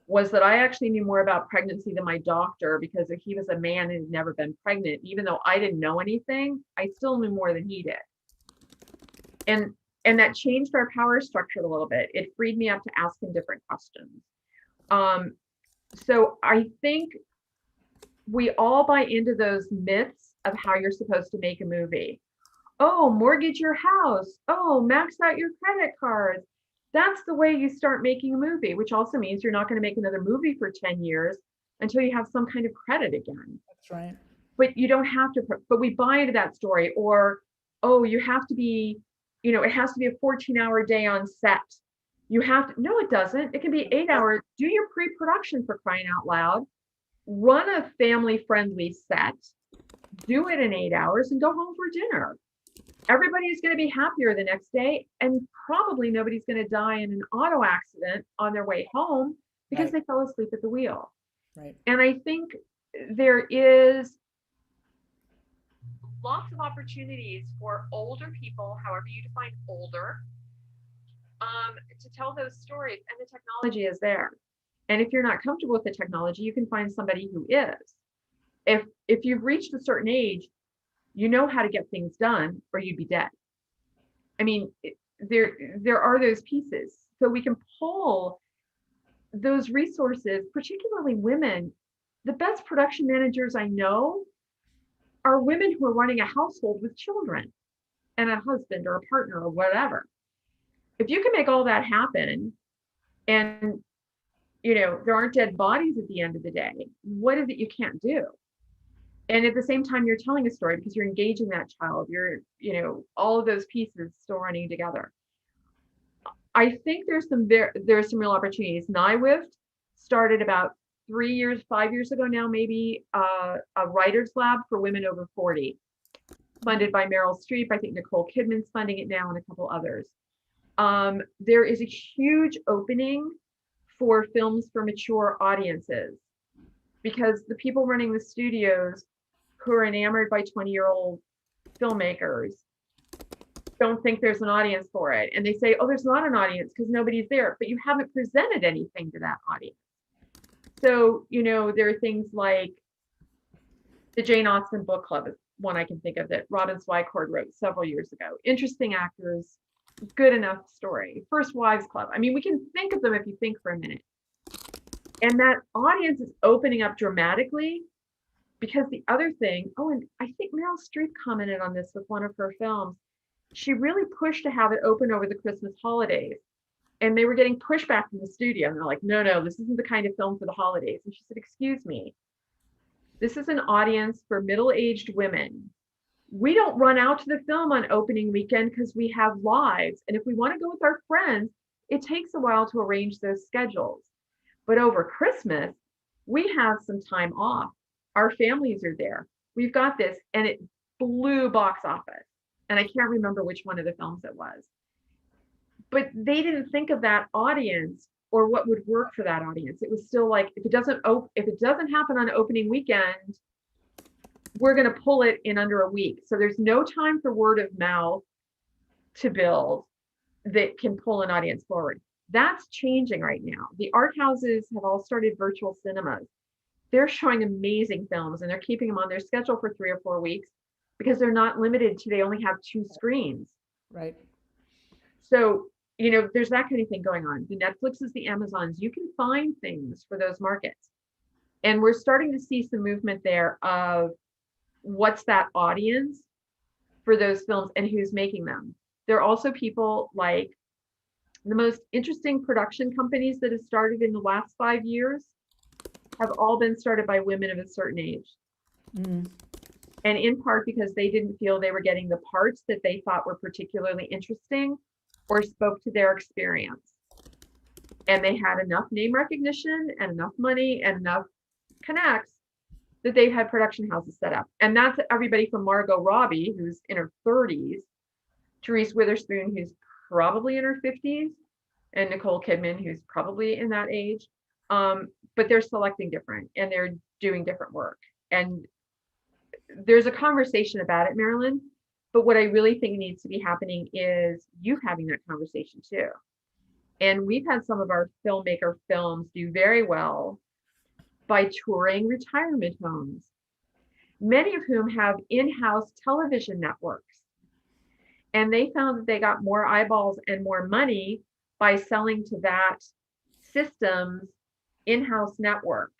Speaker 2: was that I actually knew more about pregnancy than my doctor, because if he was a man and had never been pregnant, even though I didn't know anything, I still knew more than he did. And that changed our power structure a little bit. It freed me up to ask him different questions. So I think we all buy into those myths of how you're supposed to make a movie. Oh, mortgage your house. Oh, max out your credit cards. That's the way you start making a movie, which also means you're not going to make another movie for 10 years until you have some kind of credit again.
Speaker 1: That's right.
Speaker 2: But you don't have to, but we buy into that story. Or, oh, you have to be, it has to be a 14-hour day on set. You have to, no, it doesn't. It can be 8 hours. Do your pre-production, for crying out loud. Run a family-friendly set. Do it in 8 hours and go home for dinner. Everybody's going to be happier the next day, and probably nobody's going to die in an auto accident on their way home because they fell asleep at the wheel.
Speaker 1: Right.
Speaker 2: And I think there is lots of opportunities for older people, however you define older, to tell those stories, and the technology is there. And if you're not comfortable with the technology, you can find somebody who is. If you've reached a certain age, you know how to get things done, or you'd be dead. I mean, there are those pieces. So we can pull those resources, particularly women. The best production managers I know are women who are running a household with children and a husband or a partner or whatever. If you can make all that happen, and there aren't dead bodies at the end of the day, what is it you can't do? And at the same time, you're telling a story because you're engaging that child. You're, all of those pieces still running together. I think there's some real opportunities. NIWIFT started about 5 years ago now, maybe, a writer's lab for women over 40, funded by Meryl Streep. I think Nicole Kidman's funding it now, and a couple others. There is a huge opening for films for mature audiences, because the people running the studios who are enamored by 20-year-old filmmakers don't think there's an audience for it. And they say, oh, there's not an audience because nobody's there, but you haven't presented anything to that audience. So, there are things like the Jane Austen Book Club is one I can think of that Robin Swycord wrote several years ago. Interesting actors, good enough story. First Wives Club. I mean, we can think of them if you think for a minute. And that audience is opening up dramatically, because the other thing, and I think Meryl Streep commented on this with one of her films. She really pushed to have it open over the Christmas holidays. And they were getting pushback from the studio. And they're like, no, this isn't the kind of film for the holidays. And she said, excuse me, this is an audience for middle-aged women. We don't run out to the film on opening weekend because we have lives. And if we want to go with our friends, it takes a while to arrange those schedules. But over Christmas, we have some time off. Our families are there. We've got this. And it blew box office. And I can't remember which one of the films it was. But they didn't think of that audience or what would work for that audience. It was still like, if it doesn't happen on opening weekend, we're going to pull it in under a week. So there's no time for word of mouth to build that can pull an audience forward. That's changing right now. The art houses have all started virtual cinemas. They're showing amazing films, and they're keeping them on their schedule for 3 or 4 weeks because they're not limited to, they only have 2 screens.
Speaker 1: Right.
Speaker 2: So, there's that kind of thing going on. The Netflixes, the Amazons, you can find things for those markets. And we're starting to see some movement there of what's that audience for those films and who's making them. There are also people like the most interesting production companies that have started in the last 5 years have all been started by women of a certain age.
Speaker 1: Mm.
Speaker 2: And in part because they didn't feel they were getting the parts that they thought were particularly interesting or spoke to their experience. And they had enough name recognition and enough money and enough connects that they had production houses set up. And that's everybody from Margot Robbie, who's in her 30s, to Reese Witherspoon, who's probably in her 50s, and Nicole Kidman, who's probably in that age. But they're selecting different and they're doing different work. And there's a conversation about it, Marilyn. But what I really think needs to be happening is you having that conversation too. And we've had some of our filmmaker films do very well by touring retirement homes, many of whom have in-house television networks. And they found that they got more eyeballs and more money by selling to that system's in-house network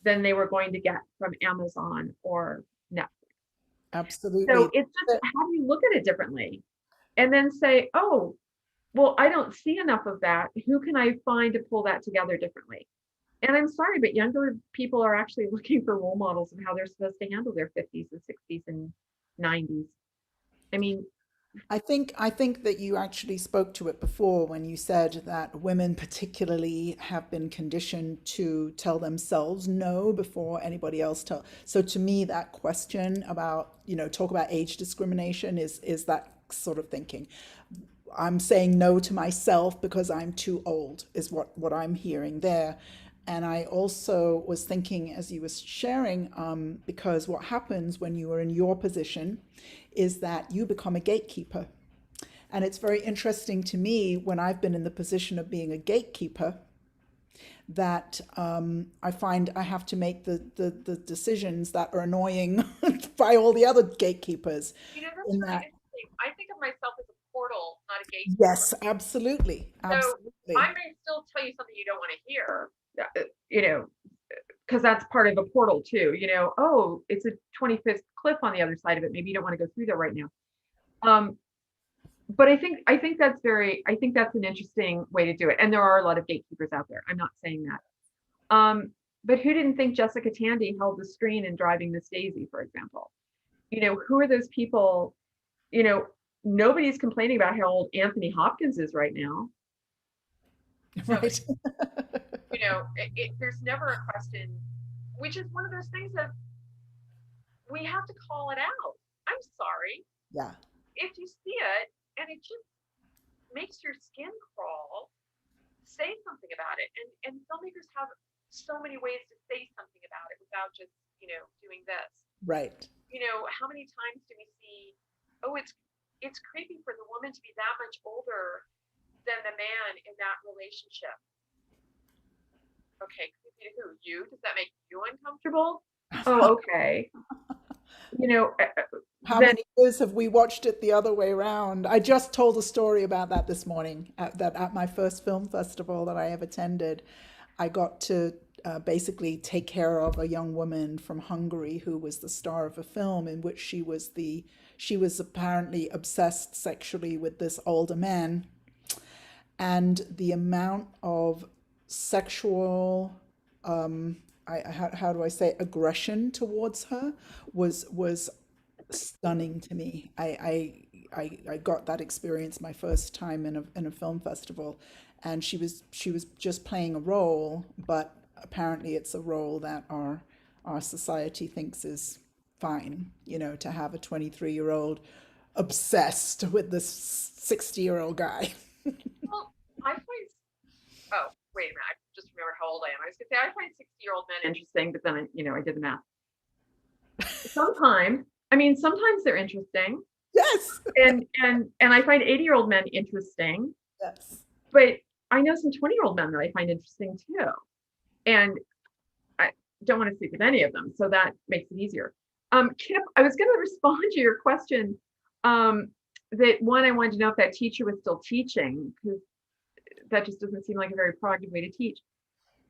Speaker 2: than they were going to get from Amazon or Netflix.
Speaker 1: Absolutely.
Speaker 2: So it's just how do you look at it differently? And then say, oh, well, I don't see enough of that. Who can I find to pull that together differently? And I'm sorry, but younger people are actually looking for role models of how they're supposed to handle their 50s and 60s and 90s. I mean,
Speaker 1: I think that you actually spoke to it before when you said that women particularly have been conditioned to tell themselves no before anybody else tell. So to me, that question about, talk about age discrimination is that sort of thinking. I'm saying no to myself because I'm too old is what I'm hearing there. And I also was thinking as you were sharing, because what happens when you are in your position is that you become a gatekeeper. And it's very interesting to me when I've been in the position of being a gatekeeper that I find I have to make the decisions that are annoying by all the other gatekeepers.
Speaker 2: that's
Speaker 1: In
Speaker 2: really
Speaker 1: that,
Speaker 2: interesting. I think of myself as a portal, not a gatekeeper.
Speaker 1: yes, absolutely,
Speaker 2: So
Speaker 1: absolutely.
Speaker 2: I may still tell you something you don't want to hear, because that's part of a portal too. Oh, it's a 25th cliff on the other side of it. Maybe you don't want to go through there right now. But I think that's an interesting way to do it. And there are a lot of gatekeepers out there. I'm not saying that. But who didn't think Jessica Tandy held the screen in Driving Miss Daisy, for example? Who are those people? Nobody's complaining about how old Anthony Hopkins is right now.
Speaker 1: Right.
Speaker 2: There's never a question, which is one of those things that we have to call it out. I'm sorry.
Speaker 1: Yeah.
Speaker 2: If you see it and it just makes your skin crawl, say something about it. And filmmakers have so many ways to say something about it without just, doing this.
Speaker 1: Right.
Speaker 2: How many times do we see, oh, it's creepy for the woman to be that much older than the man in that relationship. Okay, creepy to who? You? Does that make you uncomfortable? Oh, okay.
Speaker 1: How many years have we watched it the other way around? I just told a story about that this morning at my first film festival that I ever attended. I got to basically take care of a young woman from Hungary who was the star of a film in which she was apparently obsessed sexually with this older man. And the amount of sexual, how do I say, aggression towards her was stunning to me. I got that experience my first time in a film festival, and she was just playing a role, but apparently it's a role that our society thinks is fine, to have a 23-year-old obsessed with this 60-year-old guy.
Speaker 2: Well, I find, oh, wait a minute. I just remembered how old I am. I was going to say, I find 60-year-old men interesting, but then, I did the math. Sometimes they're interesting.
Speaker 1: Yes.
Speaker 2: And I find 80-year-old men interesting.
Speaker 1: Yes.
Speaker 2: But I know some 20-year-old men that I find interesting too. And I don't want to speak with any of them. So that makes it easier. Kip, I was going to respond to your question. That one, I wanted to know if that teacher was still teaching, because that just doesn't seem like a very proactive way to teach.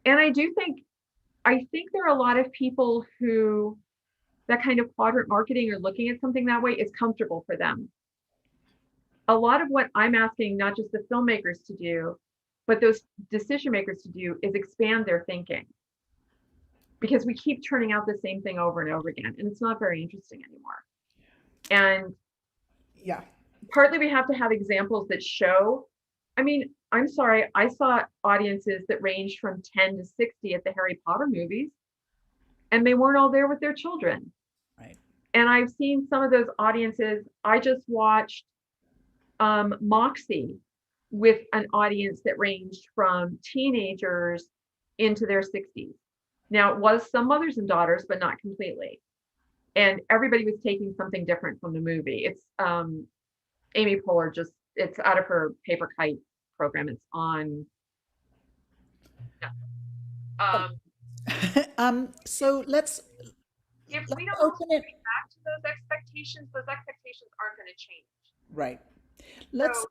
Speaker 2: And I do think I think there are a lot of people who that kind of quadrant marketing or looking at something that way is comfortable for them. A lot of what I'm asking, not just the filmmakers to do, but those decision makers to do is expand their thinking. Because we keep turning out the same thing over and over again, and it's not very interesting anymore. And
Speaker 1: Yeah.
Speaker 2: partly we have to have examples that show, I mean, I'm sorry, I saw audiences that ranged from 10 to 60 at the Harry Potter movies, and they weren't all there with their children.
Speaker 1: Right.
Speaker 2: And I've seen some of those audiences. I just watched Moxie with an audience that ranged from teenagers into their 60s. Now, it was some mothers and daughters, but not completely. And everybody was taking something different from the movie. It's Amy Poehler, just, it's out of her Paper Kite program. It's on.
Speaker 1: So let's
Speaker 2: If we don't
Speaker 1: open it.
Speaker 2: get back to those expectations aren't going to change.
Speaker 1: Right. Let's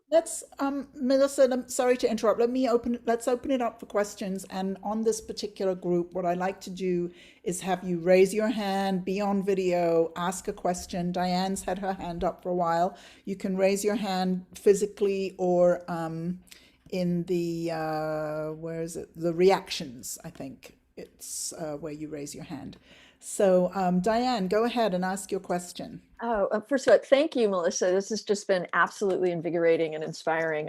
Speaker 1: Melissa, I'm sorry to interrupt. Let's open it up for questions. And on this particular group, what I like to do is have you raise your hand, be on video, ask a question. Diane's had her hand up for a while. You can raise your hand physically or in the where is it? The reactions, I think it's where you raise your hand. So Diane, go ahead and ask your question.
Speaker 3: Oh, first of all, thank you, Melissa. This has just been absolutely invigorating and inspiring.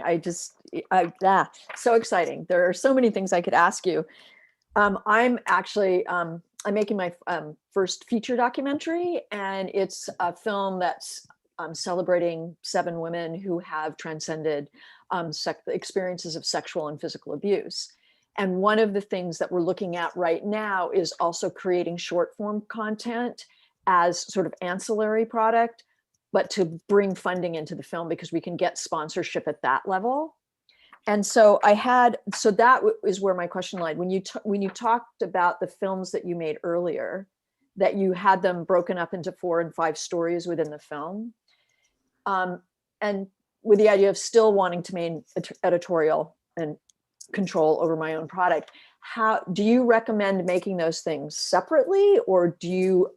Speaker 3: So exciting. There are so many things I could ask you. I'm making my first feature documentary, and it's a film that's celebrating 7 women who have transcended experiences of sexual and physical abuse. And one of the things that we're looking at right now is also creating short form content as sort of ancillary product, but to bring funding into the film because we can get sponsorship at that level. And so that is where my question lied. When you talked about the films that you made earlier, that you had them broken up into 4 and 5 stories within the film, and with the idea of still wanting to maintain editorial and control over my own product, how do you recommend making those things separately, or do you,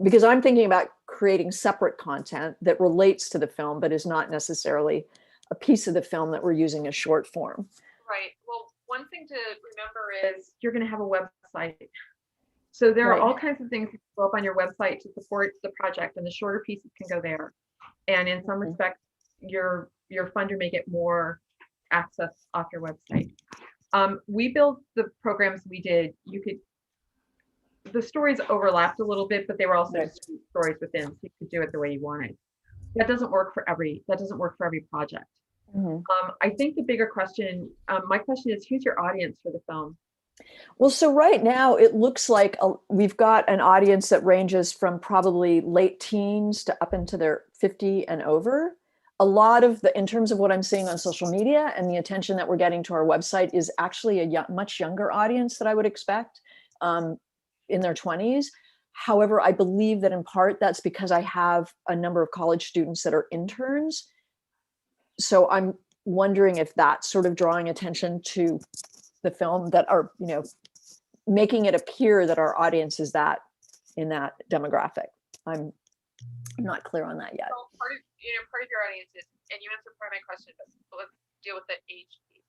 Speaker 3: because I'm thinking about creating separate content that relates to the film, but is not necessarily a piece of the film that we're using as short form.
Speaker 2: Right. Well, one thing to remember is you're going to have a website. So there are all kinds of things that go up on your website to support the project, and the shorter pieces can go there. And in some respects, your funder may get more access off your website. We built the programs we did. The stories overlapped a little bit, but they were also discrete stories within, so you could do it the way you wanted. That doesn't work for every project. Mm-hmm. I think the bigger question, my question is, who's your audience for the film?
Speaker 3: Well, so right now it looks like we've got an audience that ranges from probably late teens to up into their 50 and over. A lot of in terms of what I'm seeing on social media and the attention that we're getting to our website is actually a much younger audience that I would expect, in their 20s. However, I believe that in part that's because I have a number of college students that are interns. So I'm wondering if that's sort of drawing attention to the film, that are, making it appear that our audience is in that demographic. I'm not clear on that yet.
Speaker 2: So part of your audience is, and you answered part of my question, but let's deal with the age piece.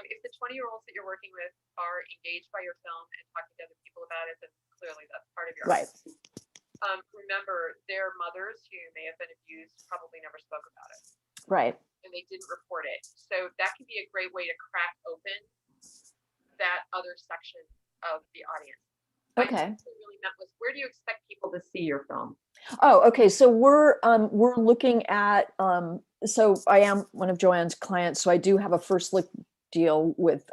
Speaker 2: If the 20-year-olds that you're working with are engaged by your film and talking to other people about it, then clearly that's part of your audience. Remember, their mothers who may have been abused probably never spoke about it.
Speaker 3: Right.
Speaker 2: And they didn't report it. So that can be a great way to crack open that other section of the audience.
Speaker 3: Okay.
Speaker 2: What I really meant was, where do you expect people to see your film?
Speaker 3: Oh, okay. So we're looking at, so I am one of Joanne's clients, so I do have a first look deal with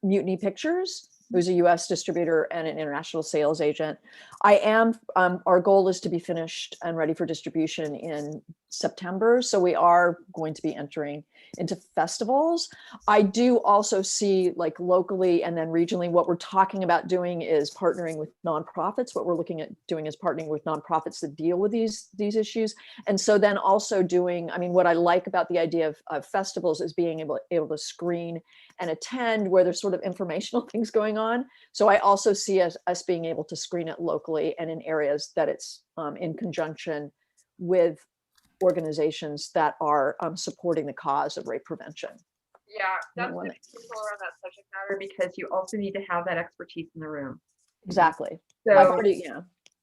Speaker 3: Mutiny Pictures, who's a U.S. distributor and an international sales agent. I am, our goal is to be finished and ready for distribution in September. So we are going to be entering into festivals. I do also see, like, locally and then regionally, what we're talking about doing is partnering with nonprofits. What we're looking at doing is partnering with nonprofits that deal with these issues. And so then also doing, I mean, what I like about the idea of festivals is being able to screen and attend where there's sort of informational things going on. So I also see us being able to screen it locally and in areas that it's in conjunction with organizations that are supporting the cause of rape prevention.
Speaker 2: Yeah, that's the people around that subject matter, because you also need to have that expertise in the room.
Speaker 3: Exactly.
Speaker 2: So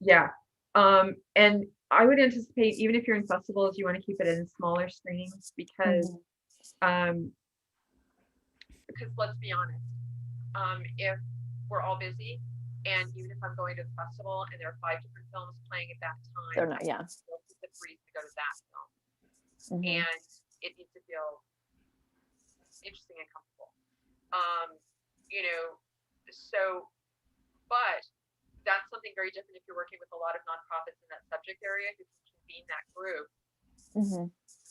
Speaker 3: yeah.
Speaker 2: And I would anticipate, even if you're in festivals, you want to keep it in smaller screenings, because let's be honest, if we're all busy, and even if I'm going to the festival and there are 5 different films playing at that time,
Speaker 3: they're not, yeah.
Speaker 2: the breeze to go to that film, and it needs to feel interesting and comfortable. You know, so, but that's something very different if you're working with a lot of nonprofits in that subject area who can convene that group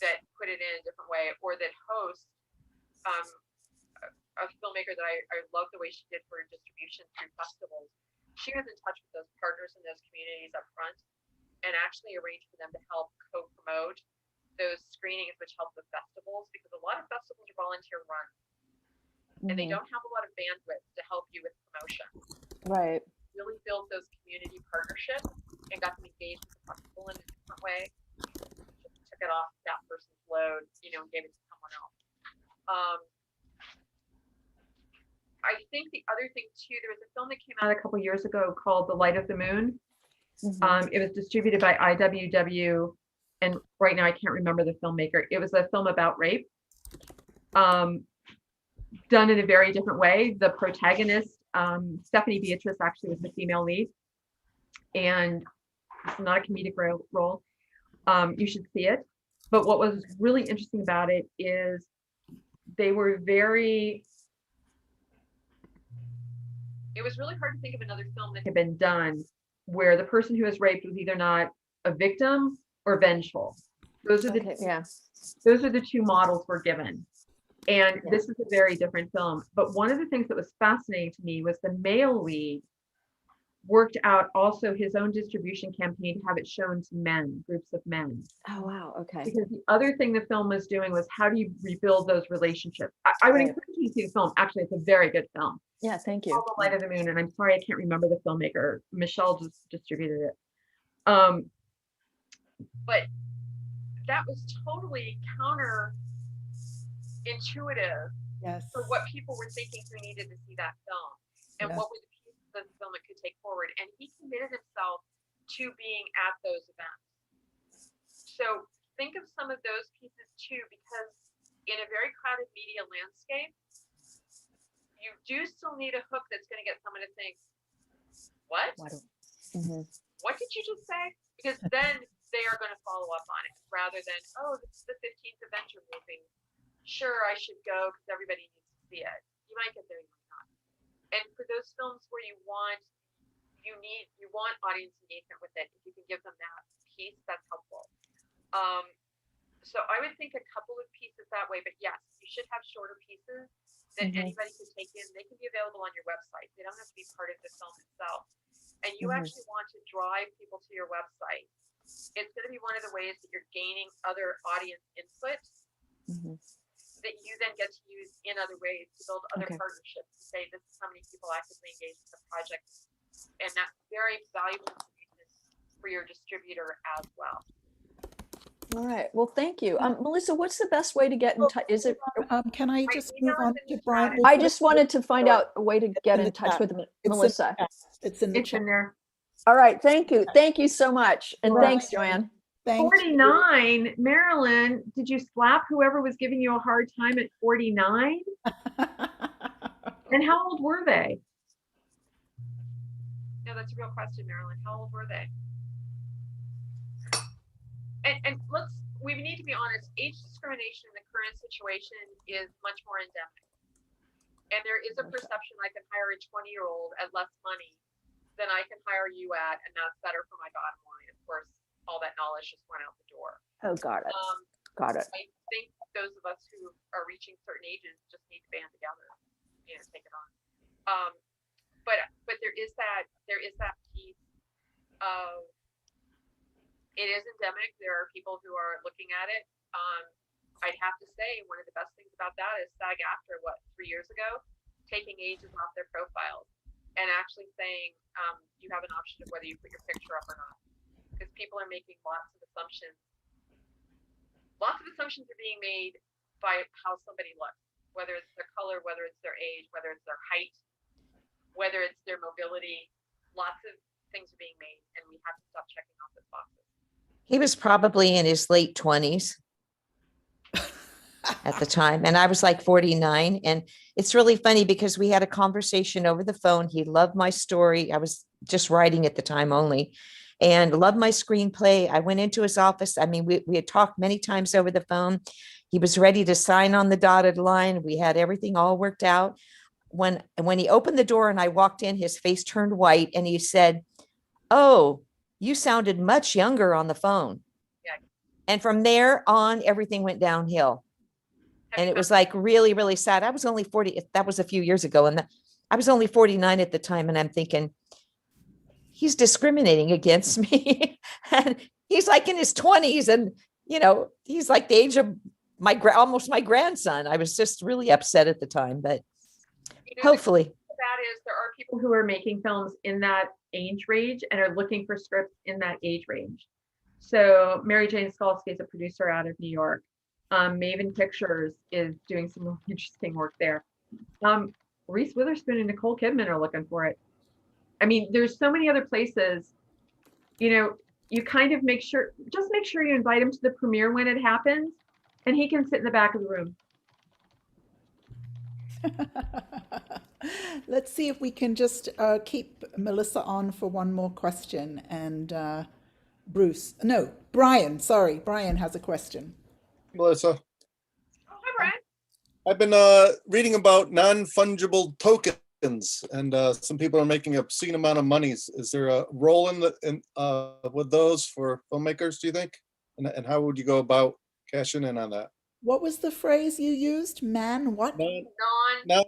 Speaker 2: that put it in a different way, or that host a filmmaker that I love the way she did for distribution through festivals. She was in touch with those partners in those communities up front and actually arranged for them to help co-promote those screenings, which help the festivals, because a lot of festivals are volunteer run and they don't have a lot of bandwidth to help you with promotion.
Speaker 3: Right.
Speaker 2: Really build those community partnerships and got them engaged with the festival in a different way. Just took it off that person's load, you know, and gave it to someone else. I think the other thing too, there was a film that came out a couple years ago called The Light of the Moon. It was distributed by IWW, and right now I can't remember the filmmaker. It was a film about rape, done in a very different way. The protagonist, Stephanie Beatrice, actually was the female lead, and it's not a comedic role. You should see it. But what was really interesting about it is they were it was really hard to think of another film that had been done where the person who was raped was either not a victim or vengeful. Those are the 2 models we're given. And this is a very different film. But one of the things that was fascinating to me was the male lead worked out also his own distribution campaign to have it shown to men, groups of men.
Speaker 3: Oh, wow. Okay.
Speaker 2: Because the other thing the film was doing was, how do you rebuild those relationships? I would encourage you to see the film. Actually, it's a very good film.
Speaker 3: Yeah, thank you.
Speaker 2: Called The Light of the Moon, and I'm sorry I can't remember the filmmaker. Michelle just distributed it. But that was totally counterintuitive for what people were thinking who needed to see that film, and what were the pieces of the film it could take forward. And he committed himself to being at those events. So think of some of those pieces too, because in a very crowded media landscape, you do still need a hook that's going to get someone to think, what? What did you just say? Because then they are going to follow up on it, rather than, oh, this is the 15th Adventure movie. Sure, I should go because everybody needs to see it. You might get there, you might not. And for those films where you want audience engagement with it, if you can give them that piece, that's helpful. So I would think a couple of pieces that way, but yes, you should have shorter pieces that anybody can take in. They can be available on your website. They don't have to be part of the film itself. And you actually want to drive people to your website. It's going to be one of the ways that you're gaining other audience input that you then get to use in other ways to build other partnerships, to say this is how many people actively engage with the project. And that's very valuable information for your distributor as well.
Speaker 3: All right. Well, thank you. Melissa, what's the best way to get in touch? Is it?
Speaker 1: Can I just move on to Brian?
Speaker 3: I just wanted to find out a way to get in touch with Melissa.
Speaker 1: It's in
Speaker 2: there.
Speaker 3: All right. Thank you. Thank you so much. And thanks, Joanne.
Speaker 2: 49, Marilyn, did you slap whoever was giving you a hard time at 49? And how old were they? No, that's a real question, Marilyn. How old were they? And we need to be honest, age discrimination in the current situation is much more endemic. And there is a perception I can hire a 20-year-old at less money than I can hire you at, and that's better for my bottom line. Of course, all that knowledge just went out the door.
Speaker 3: Oh, got it. Got it.
Speaker 2: I think those of us who are reaching certain ages just need to band together, take it on. But there is that piece of, it is endemic. There are people who are looking at it. I'd have to say one of the best things about that is SAG-AFTRA, 3 years ago, taking ages off their profiles and actually saying you have an option of whether you put your picture up or not, because people are making lots of assumptions. Lots of assumptions are being made by how somebody looks, whether it's their color, whether it's their age, whether it's their height, whether it's their mobility. Lots of things are being made, and we have to stop checking off those boxes.
Speaker 4: He was probably in his late 20s at the time. And I was like 49. And it's really funny because we had a conversation over the phone. He loved my story. I was just writing at the time only, and loved my screenplay. I went into his office. I mean, we had talked many times over the phone. He was ready to sign on the dotted line. We had everything all worked out. When he opened the door and I walked in, his face turned white and he said, "Oh, you sounded much younger on the phone."
Speaker 2: Yeah.
Speaker 4: And from there on, everything went downhill. And it was like really, really sad. I was only 40. That was a few years ago. And I was only 49 at the time. And I'm thinking, he's discriminating against me. And he's like in his 20s. And, he's like the age of almost my grandson. I was just really upset at the time, but hopefully.
Speaker 2: That is, there are people who are making films in that age range and are looking for scripts in that age range. So Mary Jane Skalsky is a producer out of New York. Maven Pictures is doing some interesting work there. Reese Witherspoon and Nicole Kidman are looking for it. I mean, there's so many other places, you kind of make sure you invite him to the premiere when it happens, and he can sit in the back of the room.
Speaker 1: Let's see if we can just keep Melissa on for one more question. And Brian has a question.
Speaker 5: Melissa,
Speaker 2: Oh, hi, Brian.
Speaker 5: I've been reading about non-fungible tokens, and some people are making an obscene amount of money. Is there a role with those for filmmakers, do you think? And how would you go about cashing in on that?
Speaker 1: What was the phrase you used? What?
Speaker 2: Non-fungible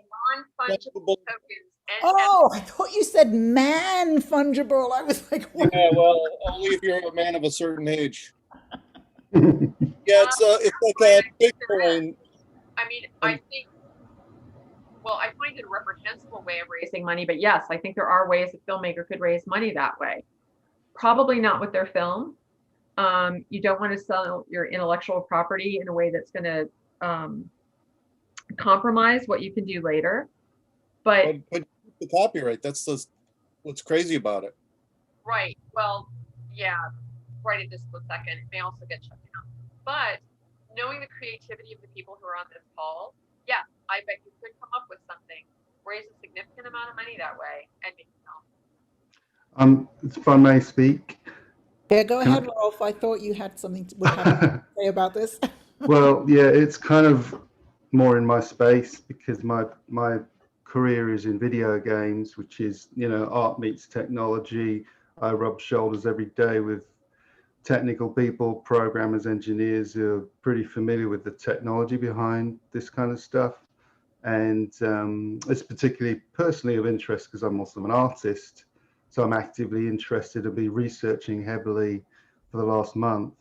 Speaker 2: tokens.
Speaker 1: I thought you said man fungible. I was like, what?
Speaker 5: Yeah, well, only if you're a man of a certain age. Yeah, it's like a Bitcoin.
Speaker 2: I mean, I find it a reprehensible way of raising money, but yes, I think there are ways a filmmaker could raise money that way. Probably not with their film. You don't want to sell your intellectual property in a way that's going to compromise what you can do later. But
Speaker 5: the copyright, that's what's crazy about it.
Speaker 2: Right. Well, yeah, right at this split second, it may also get shut down. But knowing the creativity of the people who are on this call, yeah, I bet you could come up with something, raise a significant amount of money that way, and make a film.
Speaker 6: If I may speak.
Speaker 1: Yeah, go ahead, Rolf. I thought you had something to say about this.
Speaker 6: Well, yeah, it's kind of more in my space because my career is in video games, which is, art meets technology. I rub shoulders every day with technical people, programmers, engineers who are pretty familiar with the technology behind this kind of stuff. And it's particularly personally of interest because I'm also an artist. So I'm actively interested to be researching heavily for the last month,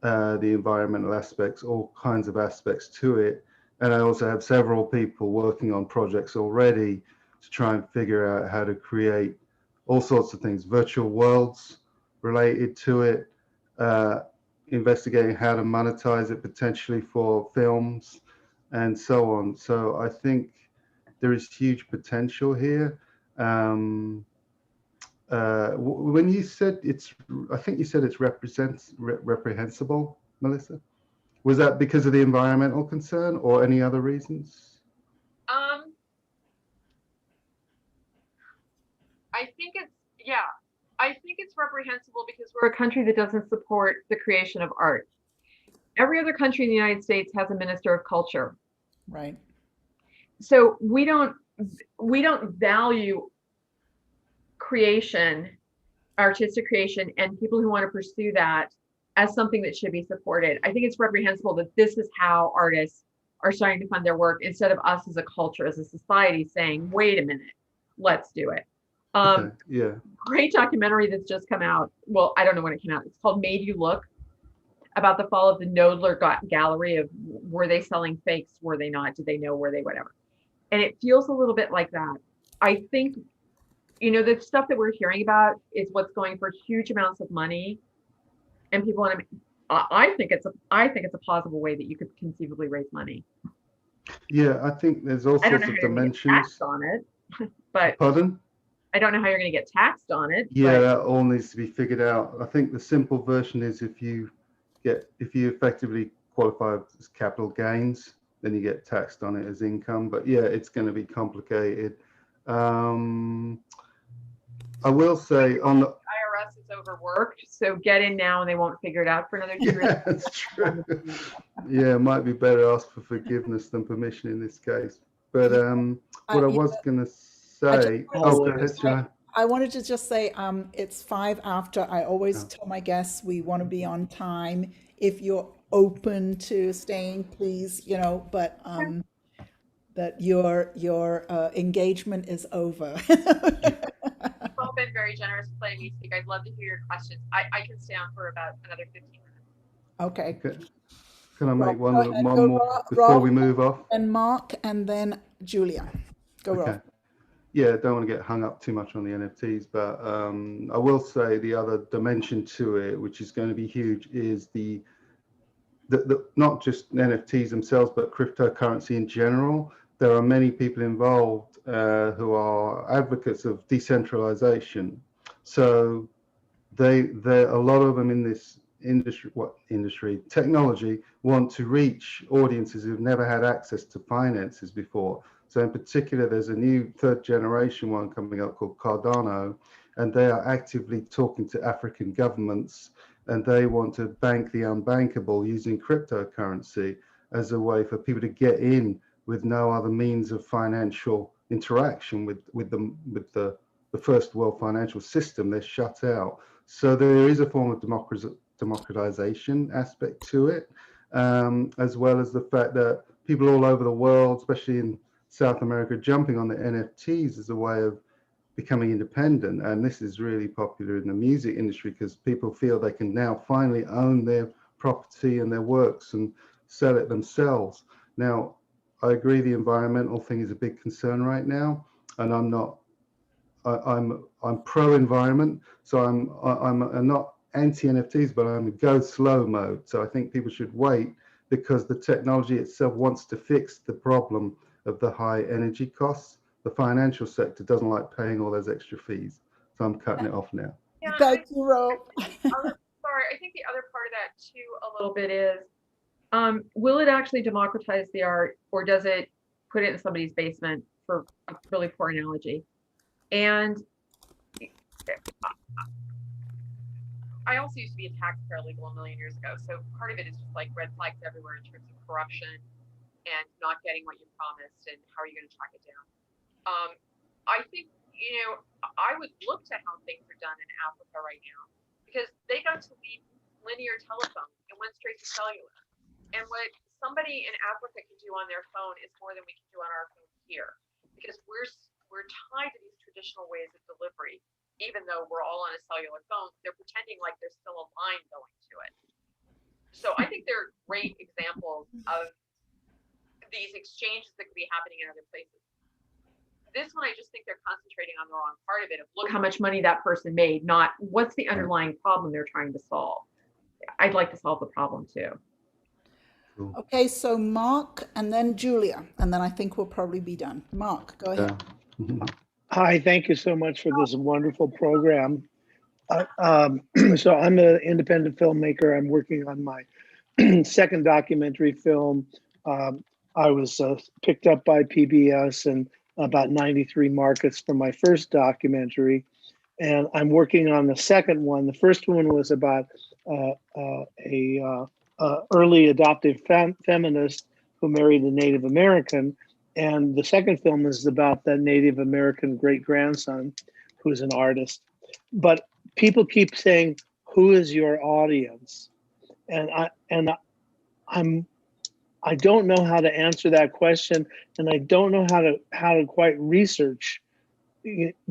Speaker 6: the environmental aspects, all kinds of aspects to it. And I also have several people working on projects already to try and figure out how to create all sorts of things, virtual worlds related to it, investigating how to monetize it potentially for films and so on. So I think there is huge potential here. When you said I think you said it's reprehensible, Melissa. Was that because of the environmental concern or any other reasons?
Speaker 2: I think it's reprehensible because we're a country that doesn't support the creation of art. Every other country in the United States has a minister of culture.
Speaker 1: Right.
Speaker 2: So we don't value creation artistic creation and people who want to pursue that as something that should be supported. I think it's reprehensible that this is how artists are starting to fund their work instead of us as a culture, as a society saying, wait a minute, let's do it.
Speaker 6: Okay, yeah.
Speaker 2: Great documentary that's just come out. Well, I don't know when it came out. It's called Made You Look, about the fall of the Knoedler Gallery of were they selling fakes? Were they not? Did they know? Were they whatever? And it feels a little bit like that. I think, the stuff that we're hearing about is what's going for huge amounts of money, and people want to. I think it's a plausible way that you could conceivably raise money.
Speaker 6: Yeah, I think there's all
Speaker 2: I don't
Speaker 6: sorts
Speaker 2: know
Speaker 6: of
Speaker 2: how you're going to get taxed
Speaker 6: dimensions.
Speaker 2: on it, but
Speaker 6: Pardon?
Speaker 2: I don't know how you're going to get taxed on it.
Speaker 6: Yeah,
Speaker 2: but
Speaker 6: that all needs to be figured out. I think the simple version is if you effectively qualify as capital gains, then you get taxed on it as income. But yeah, it's going to be complicated. I will say on the
Speaker 2: IRS is overworked, so get in now and they won't figure it out for another 2 years.
Speaker 6: yeah, that's true. Yeah, it might be better ask for forgiveness than permission in this case. But what I was going to say, go ahead, Joanne.
Speaker 1: I wanted to just say, it's 5 after. I always
Speaker 6: Oh.
Speaker 1: tell my guests we want to be on time. If you're open to staying, please, but that your engagement is over.
Speaker 2: You've all been very generous with letting me speak. I'd love to hear your questions. I can stay on for about another 15 minutes.
Speaker 1: Okay.
Speaker 6: Can I make
Speaker 1: Rob,
Speaker 6: one
Speaker 1: go ahead.
Speaker 6: more
Speaker 1: Rob,
Speaker 6: before we move off?
Speaker 1: And Mark, and then Julia. Go,
Speaker 6: Okay.
Speaker 1: Rob.
Speaker 6: Yeah, don't want to get hung up too much on the NFTs, but I will say the other dimension to it, which is going to be huge, is the not just NFTs themselves, but cryptocurrency in general. There are many people involved who are advocates of decentralization. So a lot of them in this technology want to reach audiences who've never had access to finances before. So in particular, there's a new 3rd generation one coming up called Cardano, and they are actively talking to African governments, and they want to bank the unbankable using cryptocurrency as a way for people to get in with no other means of financial interaction with the first world financial system. They're shut out. So there is a form of democratization aspect to it, as well as the fact that people all over the world, especially in South America, jumping on the NFTs as a way of becoming independent. And this is really popular in the music industry because people feel they can now finally own their property and their works and sell it themselves. Now, I agree the environmental thing is a big concern right now, and I'm pro-environment, so I'm not anti-NFTs, but I'm in go slow mode. So I think people should wait because the technology itself wants to fix the problem of the high energy costs. The financial sector doesn't like paying all those extra fees. So I'm cutting it off now.
Speaker 2: Yeah,
Speaker 1: Thank you, Rob.
Speaker 2: sorry, I think the other part of that too a little bit is, will it actually democratize the art, or does it put it in somebody's basement, for a really poor analogy? And I also used to be a tax paralegal a million years ago. So part of it is just like red flags everywhere in terms of corruption and not getting what you promised, and how are you going to track it down? I think, I would look to how things are done in Africa right now, because they got to leave linear telephone and went straight to cellular. And what somebody in Africa can do on their phone is more than we can do on our phone here, because we're tied to these traditional ways of delivery. Even though we're all on a cellular phone, they're pretending like there's still a line going to it. So I think they're great examples of these exchanges that could be happening in other places. This one, I just think they're concentrating on the wrong part of it. Of look how much money that person made, not what's the underlying problem they're trying to solve. I'd like to solve the problem too.
Speaker 1: Okay, so Mark, and then Julia, and then I think we'll probably be done. Mark, go ahead.
Speaker 7: Hi, thank you so much for this wonderful program. So I'm an independent filmmaker. I'm working on my second documentary film. I was picked up by PBS in about 93 markets for my first documentary. And I'm working on the second one. The first one was about a early adoptive feminist who married a Native American. And the second film is about that Native American great-grandson who's an artist. But people keep saying, "Who is your audience?" And I don't know how to answer that question, and I don't know how to quite research,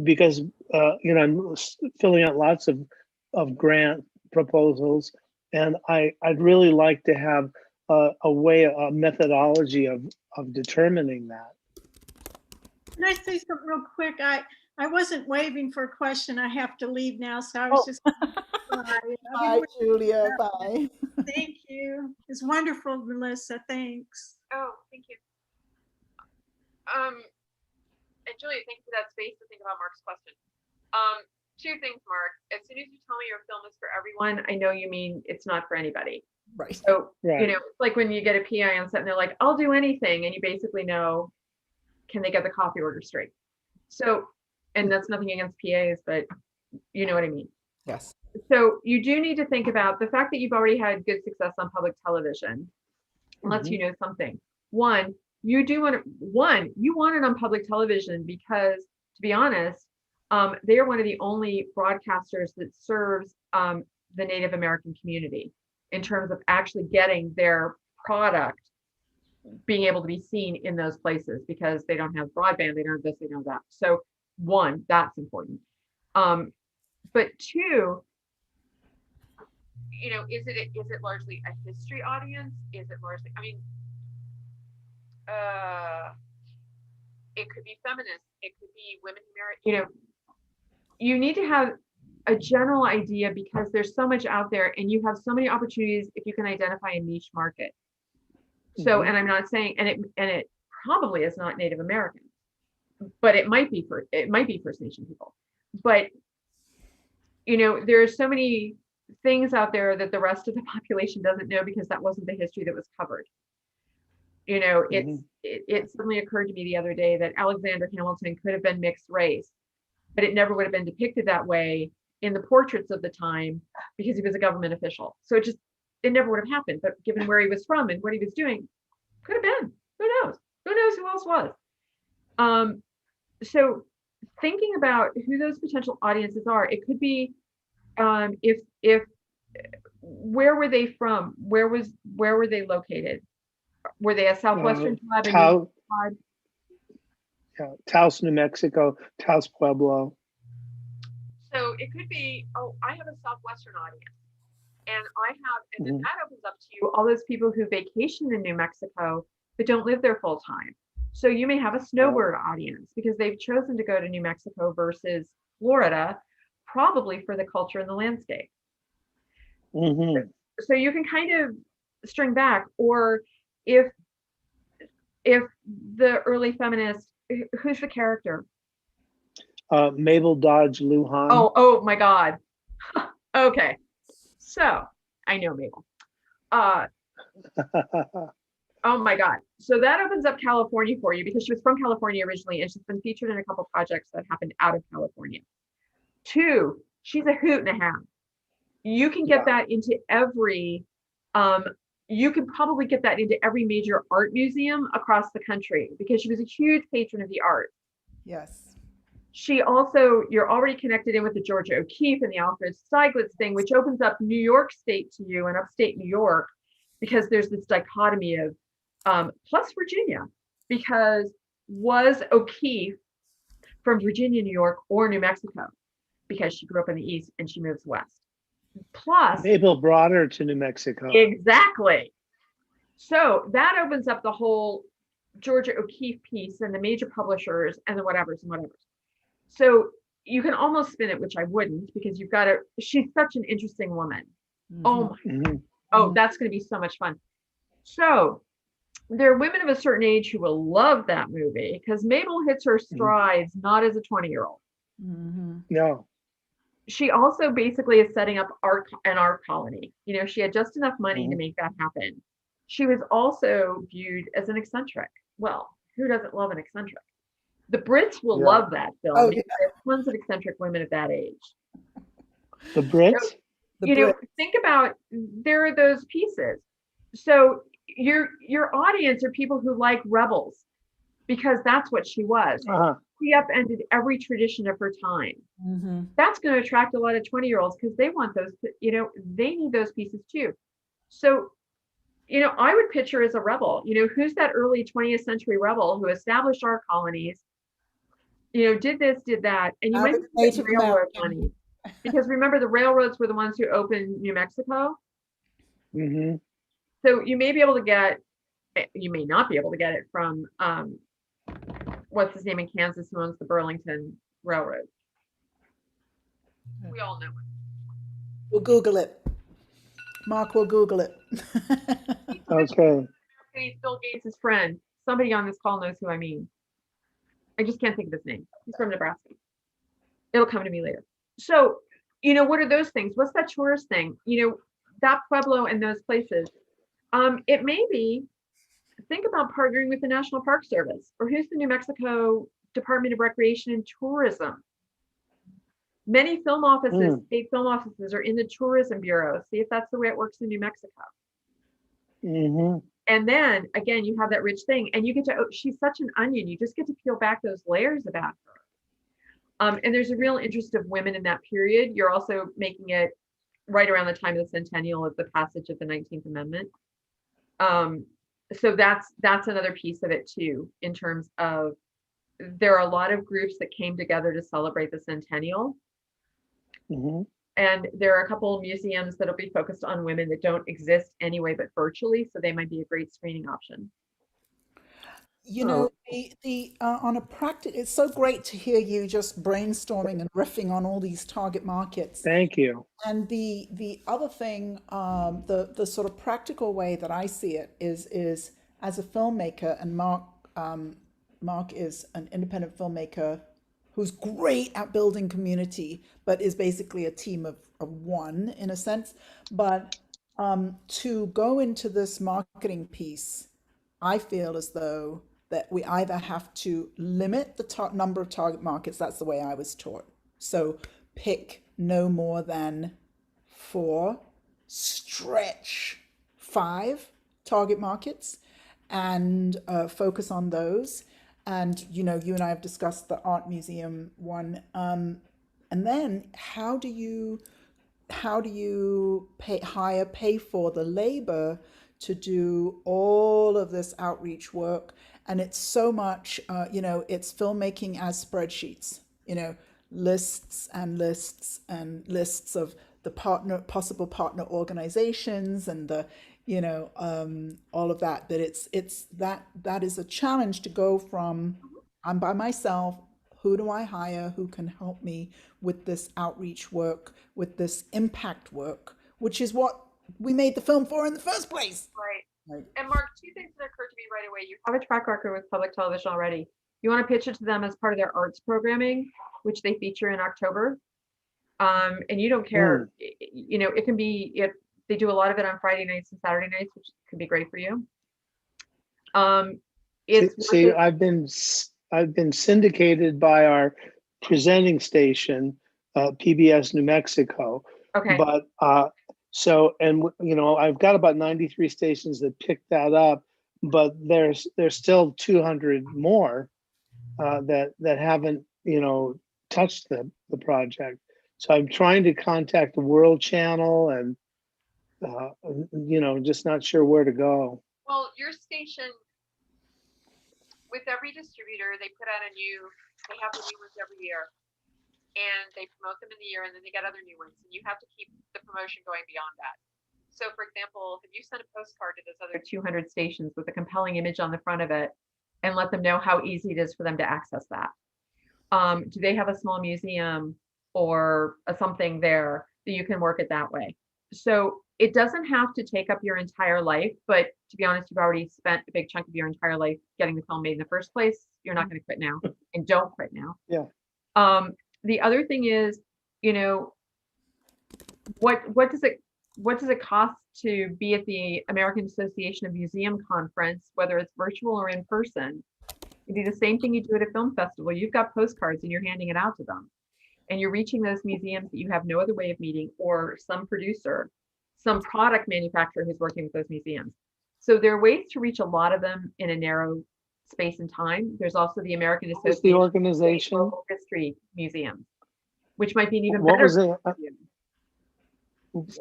Speaker 7: because I'm filling out lots of grant proposals, and I'd really like to have a methodology of determining that.
Speaker 8: Can I say something real quick? I wasn't waving for a question. I have to leave now, so I was just.
Speaker 1: Bye, Julia. Bye.
Speaker 8: Thank you. It's wonderful, Melissa. Thanks.
Speaker 2: Oh, thank you. And Julia, thank you for that space to think about Mark's question. Two things, Mark. As soon as you tell me your film is for everyone, I know you mean it's not for anybody.
Speaker 1: Right.
Speaker 2: So,
Speaker 7: Right.
Speaker 2: it's like when you get a PI on set and they're like, I'll do anything. And you basically know, can they get the coffee order straight? So, and that's nothing against PAs, but you know what I mean.
Speaker 1: Yes.
Speaker 2: So you do need to think about the fact that you've already had good success on public television. Lets you know something. One, you want it on public television because, to be honest, they are one of the only broadcasters that serves the Native American community in terms of actually getting their product being able to be seen in those places, because they don't have broadband, they don't have this, they don't have that. So one, that's important. But two, is it largely a history audience? Is it largely, it could be feminist, it could be women who marry, you need to have a general idea, because there's so much out there and you have so many opportunities if you can identify a niche market. So, and I'm not saying, and it probably is not Native American, but it might be First Nation people. But there are so many things out there that the rest of the population doesn't know, because that wasn't the history that was covered. It suddenly occurred to me the other day that Alexander Hamilton could have been mixed race, but it never would have been depicted that way in the portraits of the time, because he was a government official. So it never would have happened. But given where he was from and what he was doing, could have been. Who knows? Who knows who else was? So thinking about who those potential audiences are, it could be if where were they from? Where were they located? Were they a Southwestern tribe?
Speaker 7: Taos, New Mexico, Taos Pueblo.
Speaker 2: So it could be, I have a Southwestern audience. And then that opens up to you all those people who vacation in New Mexico but don't live there full time. So you may have a snowbird audience because they've chosen to go to New Mexico versus Florida, probably for the culture and the landscape. So you can kind of string back, or if the early feminist, who's the character?
Speaker 7: Mabel Dodge Lujan.
Speaker 2: Oh my God. Okay. So I know Mabel. Oh my God. So that opens up California for you, because she was from California originally, and she's been featured in a couple projects that happened out of California. Two, she's a hoot and a half. You can get that into every, you can probably get that into every major art museum across the country, because she was a huge patron of the arts.
Speaker 1: Yes.
Speaker 2: She also, you're already connected in with the Georgia O'Keeffe and the Alfred Stieglitz thing, which opens up New York State to you and upstate New York, because there's this dichotomy of, plus Virginia, because was O'Keeffe from Virginia, New York, or New Mexico? Because she grew up in the East and she moves west. Plus,
Speaker 7: Mabel brought her to New Mexico.
Speaker 2: Exactly. So that opens up the whole Georgia O'Keeffe piece and the major publishers and the whatevers and whatevers. So you can almost spin it, which I wouldn't, because you've got she's such an interesting woman. Oh my, that's going to be so much fun. So there are women of a certain age who will love that movie, because Mabel hits her strides not as a 20-year-old.
Speaker 7: No.
Speaker 2: She also basically is setting up an art colony. She had just enough money to make that happen. She was also viewed as an eccentric. Well, who doesn't love an eccentric? The Brits will love that film.
Speaker 1: Oh,
Speaker 2: Because there are tons of eccentric women of that age.
Speaker 7: The Brits?
Speaker 2: So, think about, there are those pieces. So your audience are people who like rebels, because that's what she was. she upended every tradition of her time.
Speaker 1: Mhm.
Speaker 2: That's going to attract a lot of 20-year-olds because they want those, they need those pieces too. So, I would picture as a rebel, who's that early 20th century rebel who established our colonies, did this, did that. And you
Speaker 1: Now
Speaker 2: might
Speaker 1: the
Speaker 2: get
Speaker 1: Native
Speaker 2: railroad
Speaker 1: American.
Speaker 2: money because remember the railroads were the ones who opened New Mexico.
Speaker 7: Hmm.
Speaker 2: So you may be able to get, you may not be able to get it from, what's his name in Kansas who owns the Burlington Railroad. We all know it.
Speaker 1: We'll Google it. Mark will Google it.
Speaker 7: Okay.
Speaker 2: He's Bill Gates' friend. Somebody on this call knows who I mean. I just can't think of his name. He's from Nebraska. It'll come to me later. So, what are those things? What's that tourist thing? That Pueblo and those places. It may be, think about partnering with the National Park Service or who's the New Mexico Department of Recreation and Tourism. Many film offices, state film offices are in the tourism bureau. See if that's the way it works in New Mexico.
Speaker 7: Hmm.
Speaker 2: And then again, you have that rich thing and you get to, she's such an onion. You just get to peel back those layers about her. And there's a real interest of women in that period. You're also making it right around the time of the centennial of the passage of the 19th Amendment. So that's another piece of it too, in terms of there are a lot of groups that came together to celebrate the centennial.
Speaker 7: Hmm.
Speaker 2: And there are a couple of museums that'll be focused on women that don't exist anyway, but virtually. So they might be a great screening option.
Speaker 1: The on a practice, it's so great to hear you just brainstorming and riffing on all these target markets.
Speaker 7: Thank you.
Speaker 1: And the other thing, the sort of practical way that I see it is as a filmmaker, and Mark is an independent filmmaker who's great at building community, but is basically a team of one in a sense. But to go into this marketing piece, I feel as though that we either have to limit the number of target markets. That's the way I was taught. So pick no more than 4, stretch 5 target markets, and focus on those. And you and I have discussed the art museum one. And then how do you pay for the labor to do all of this outreach work? And it's so much, it's filmmaking as spreadsheets, lists and lists and lists of the possible partner organizations and the, all of that. But that is a challenge to go from, I'm by myself, who do I hire, who can help me with this outreach work, with this impact work, which is what we made the film for in the first place.
Speaker 2: Right. And Mark, 2 things that occurred to me right away. You have a track record with public television already. You want to pitch it to them as part of their arts programming, which they feature in October. And you don't care, it can be, if they do a lot of it on Friday nights and Saturday nights, which could be great for you.
Speaker 7: See, I've been syndicated by our presenting station, PBS New Mexico.
Speaker 2: Okay.
Speaker 7: But I've got about 93 stations that pick that up, but there's still 200 more that haven't touched the project. So I'm trying to contact the World Channel and just not sure where to go.
Speaker 2: Well, your station, with every distributor, they put out they have the new ones every year. And they promote them in the year, and then they get other new ones. And you have to keep the promotion going beyond that. So, for example, if you send a postcard to those other 200 stations with a compelling image on the front of it, and let them know how easy it is for them to access that. Do they have a small museum or something there that you can work it that way? So it doesn't have to take up your entire life, but to be honest, you've already spent a big chunk of your entire life getting the film made in the first place. You're not going to quit now, and don't quit now.
Speaker 7: Yeah.
Speaker 2: The other thing is, what does it cost to be at the American Association of Museum conference, whether it's virtual or in person? You do the same thing you do at a film festival. You've got postcards and you're handing it out to them, and you're reaching those museums that you have no other way of meeting, or some producer, some product manufacturer who's working with those museums. So there are ways to reach a lot of them in a narrow Space and Time. There's also the American
Speaker 7: What was the
Speaker 2: Association of
Speaker 7: organization?
Speaker 2: Global History Museums, which might be an even
Speaker 7: What
Speaker 2: better.
Speaker 7: was it?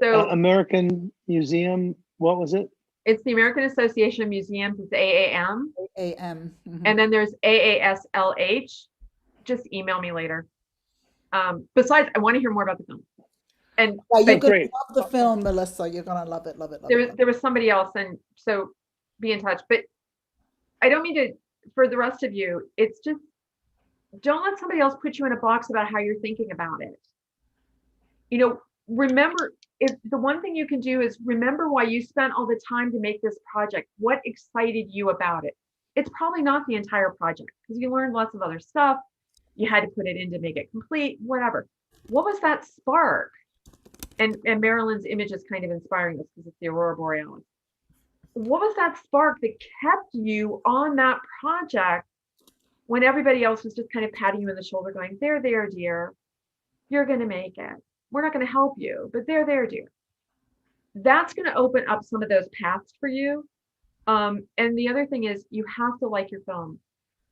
Speaker 2: So
Speaker 7: American Museum, what was it?
Speaker 2: it's the American Association of Museums, it's AAM.
Speaker 1: AM.
Speaker 2: And then there's AASLH. Just email me later. Besides, I want to hear more about the film. And
Speaker 1: Well, you're
Speaker 7: Oh,
Speaker 1: going
Speaker 7: great.
Speaker 1: to love the film, Melissa. You're going to love it, love it, love
Speaker 2: there
Speaker 1: it.
Speaker 2: was,
Speaker 1: love
Speaker 2: there was somebody else, and so be in touch. But I don't mean to, for the rest of you, it's just, don't let somebody else put you in a box about how you're thinking about it. You know, remember, if the one thing you can do is remember why you spent all the time to make this project. What excited you about it? It's probably not the entire project, because you learned lots of other stuff. You had to put it in to make it complete, whatever. What was that spark? And Marilyn's image is kind of inspiring us because it's the Aurora Borealis. What was that spark that kept you on that project when everybody else was just kind of patting you on the shoulder going, there, dear, you're going to make it. We're not going to help you, but there, dear. That's going to open up some of those paths for you. And the other thing is you have to like your film.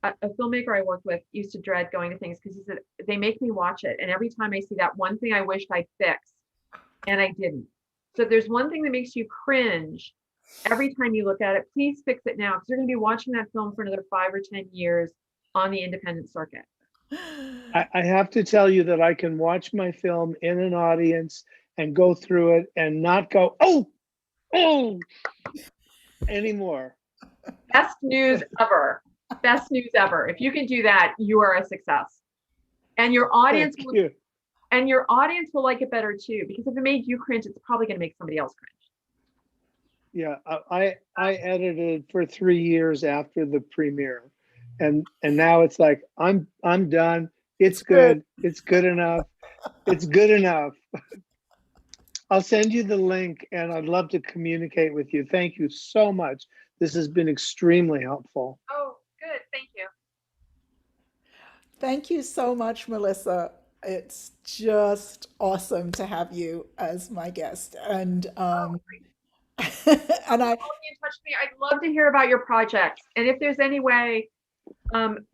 Speaker 2: A filmmaker I worked with used to dread going to things because he said, they make me watch it. And every time I see that one thing I wished I'd fixed, and I didn't. So if there's one thing that makes you cringe every time you look at it, please fix it now, because you're going to be watching that film for another 5 or 10 years on the independent circuit.
Speaker 7: I have to tell you that I can watch my film in an audience and go through it and not go, oh, anymore.
Speaker 2: Best news ever. Best news ever. If you can do that, you are a success. And your audience
Speaker 7: Thank
Speaker 2: will,
Speaker 7: you.
Speaker 2: and your audience will like it better too, because if it made you cringe, it's probably going to make somebody else cringe.
Speaker 7: Yeah, I edited for 3 years after the premiere, and now it's like I'm done. It's good. It's good enough. It's good enough. I'll send you the link, and I'd love to communicate with you. Thank you so much. This has been extremely helpful.
Speaker 2: Oh, good. Thank you.
Speaker 1: Thank you so much, Melissa. It's just awesome to have you as my guest. And and I
Speaker 2: Be in touch with me. I'd love to hear about your projects. And if there's any way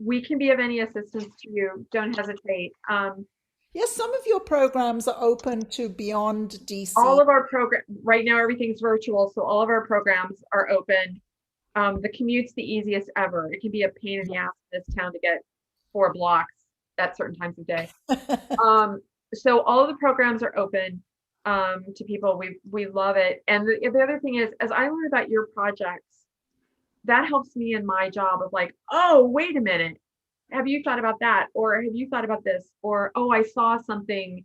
Speaker 2: we can be of any assistance to you, don't hesitate.
Speaker 1: yes, some of your programs are open to beyond DC.
Speaker 2: All of our program right now, everything's virtual, so all of our programs are open. The commute's the easiest ever. It can be a pain in the ass in this town to get 4 blocks at certain times of day. So all of the programs are open to people. We love it. And the other thing is, as I learn about your projects, that helps me in my job of like, oh, wait a minute. Have you thought about that? Or have you thought about this? Or, oh, I saw something,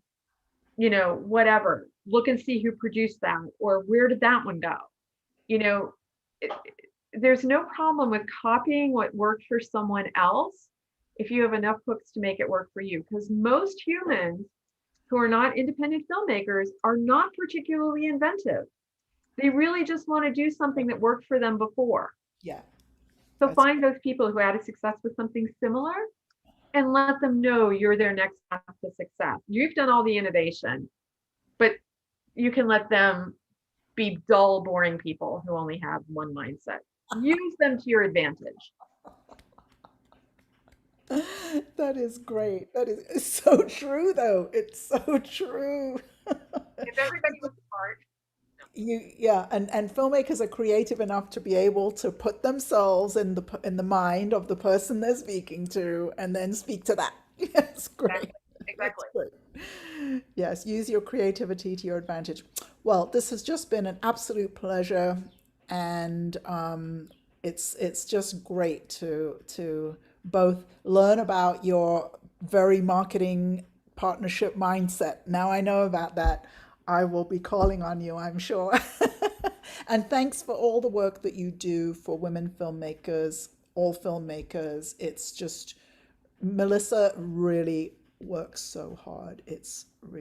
Speaker 2: you know, whatever. Look and see who produced that. Or where did that one go? You know, there's no problem with copying what worked for someone else if you have enough hooks to make it work for you. Because most humans who are not independent filmmakers are not particularly inventive. They really just want to do something that worked for them before.
Speaker 1: Yeah.
Speaker 2: So
Speaker 1: That's-
Speaker 2: find those people who had success with something similar and let them know you're their next path to success. You've done all the innovation, but you can let them be dull, boring people who only have one mindset. Use them to your advantage.
Speaker 1: That is great. That is it's so true, though. It's so true.
Speaker 2: If everybody was smart,
Speaker 1: Yeah, and filmmakers are creative enough to be able to put themselves in the mind of the person they're speaking to, and then speak to that. Yes, great.
Speaker 2: exactly.
Speaker 1: That's great. Yes, use your creativity to your advantage. Well, this has just been an absolute pleasure, and it's just great to both learn about your very marketing partnership mindset. Now I know about that. I will be calling on you, I'm sure. And thanks for all the work that you do for women filmmakers, all filmmakers. It's just, Melissa really works so hard. It's really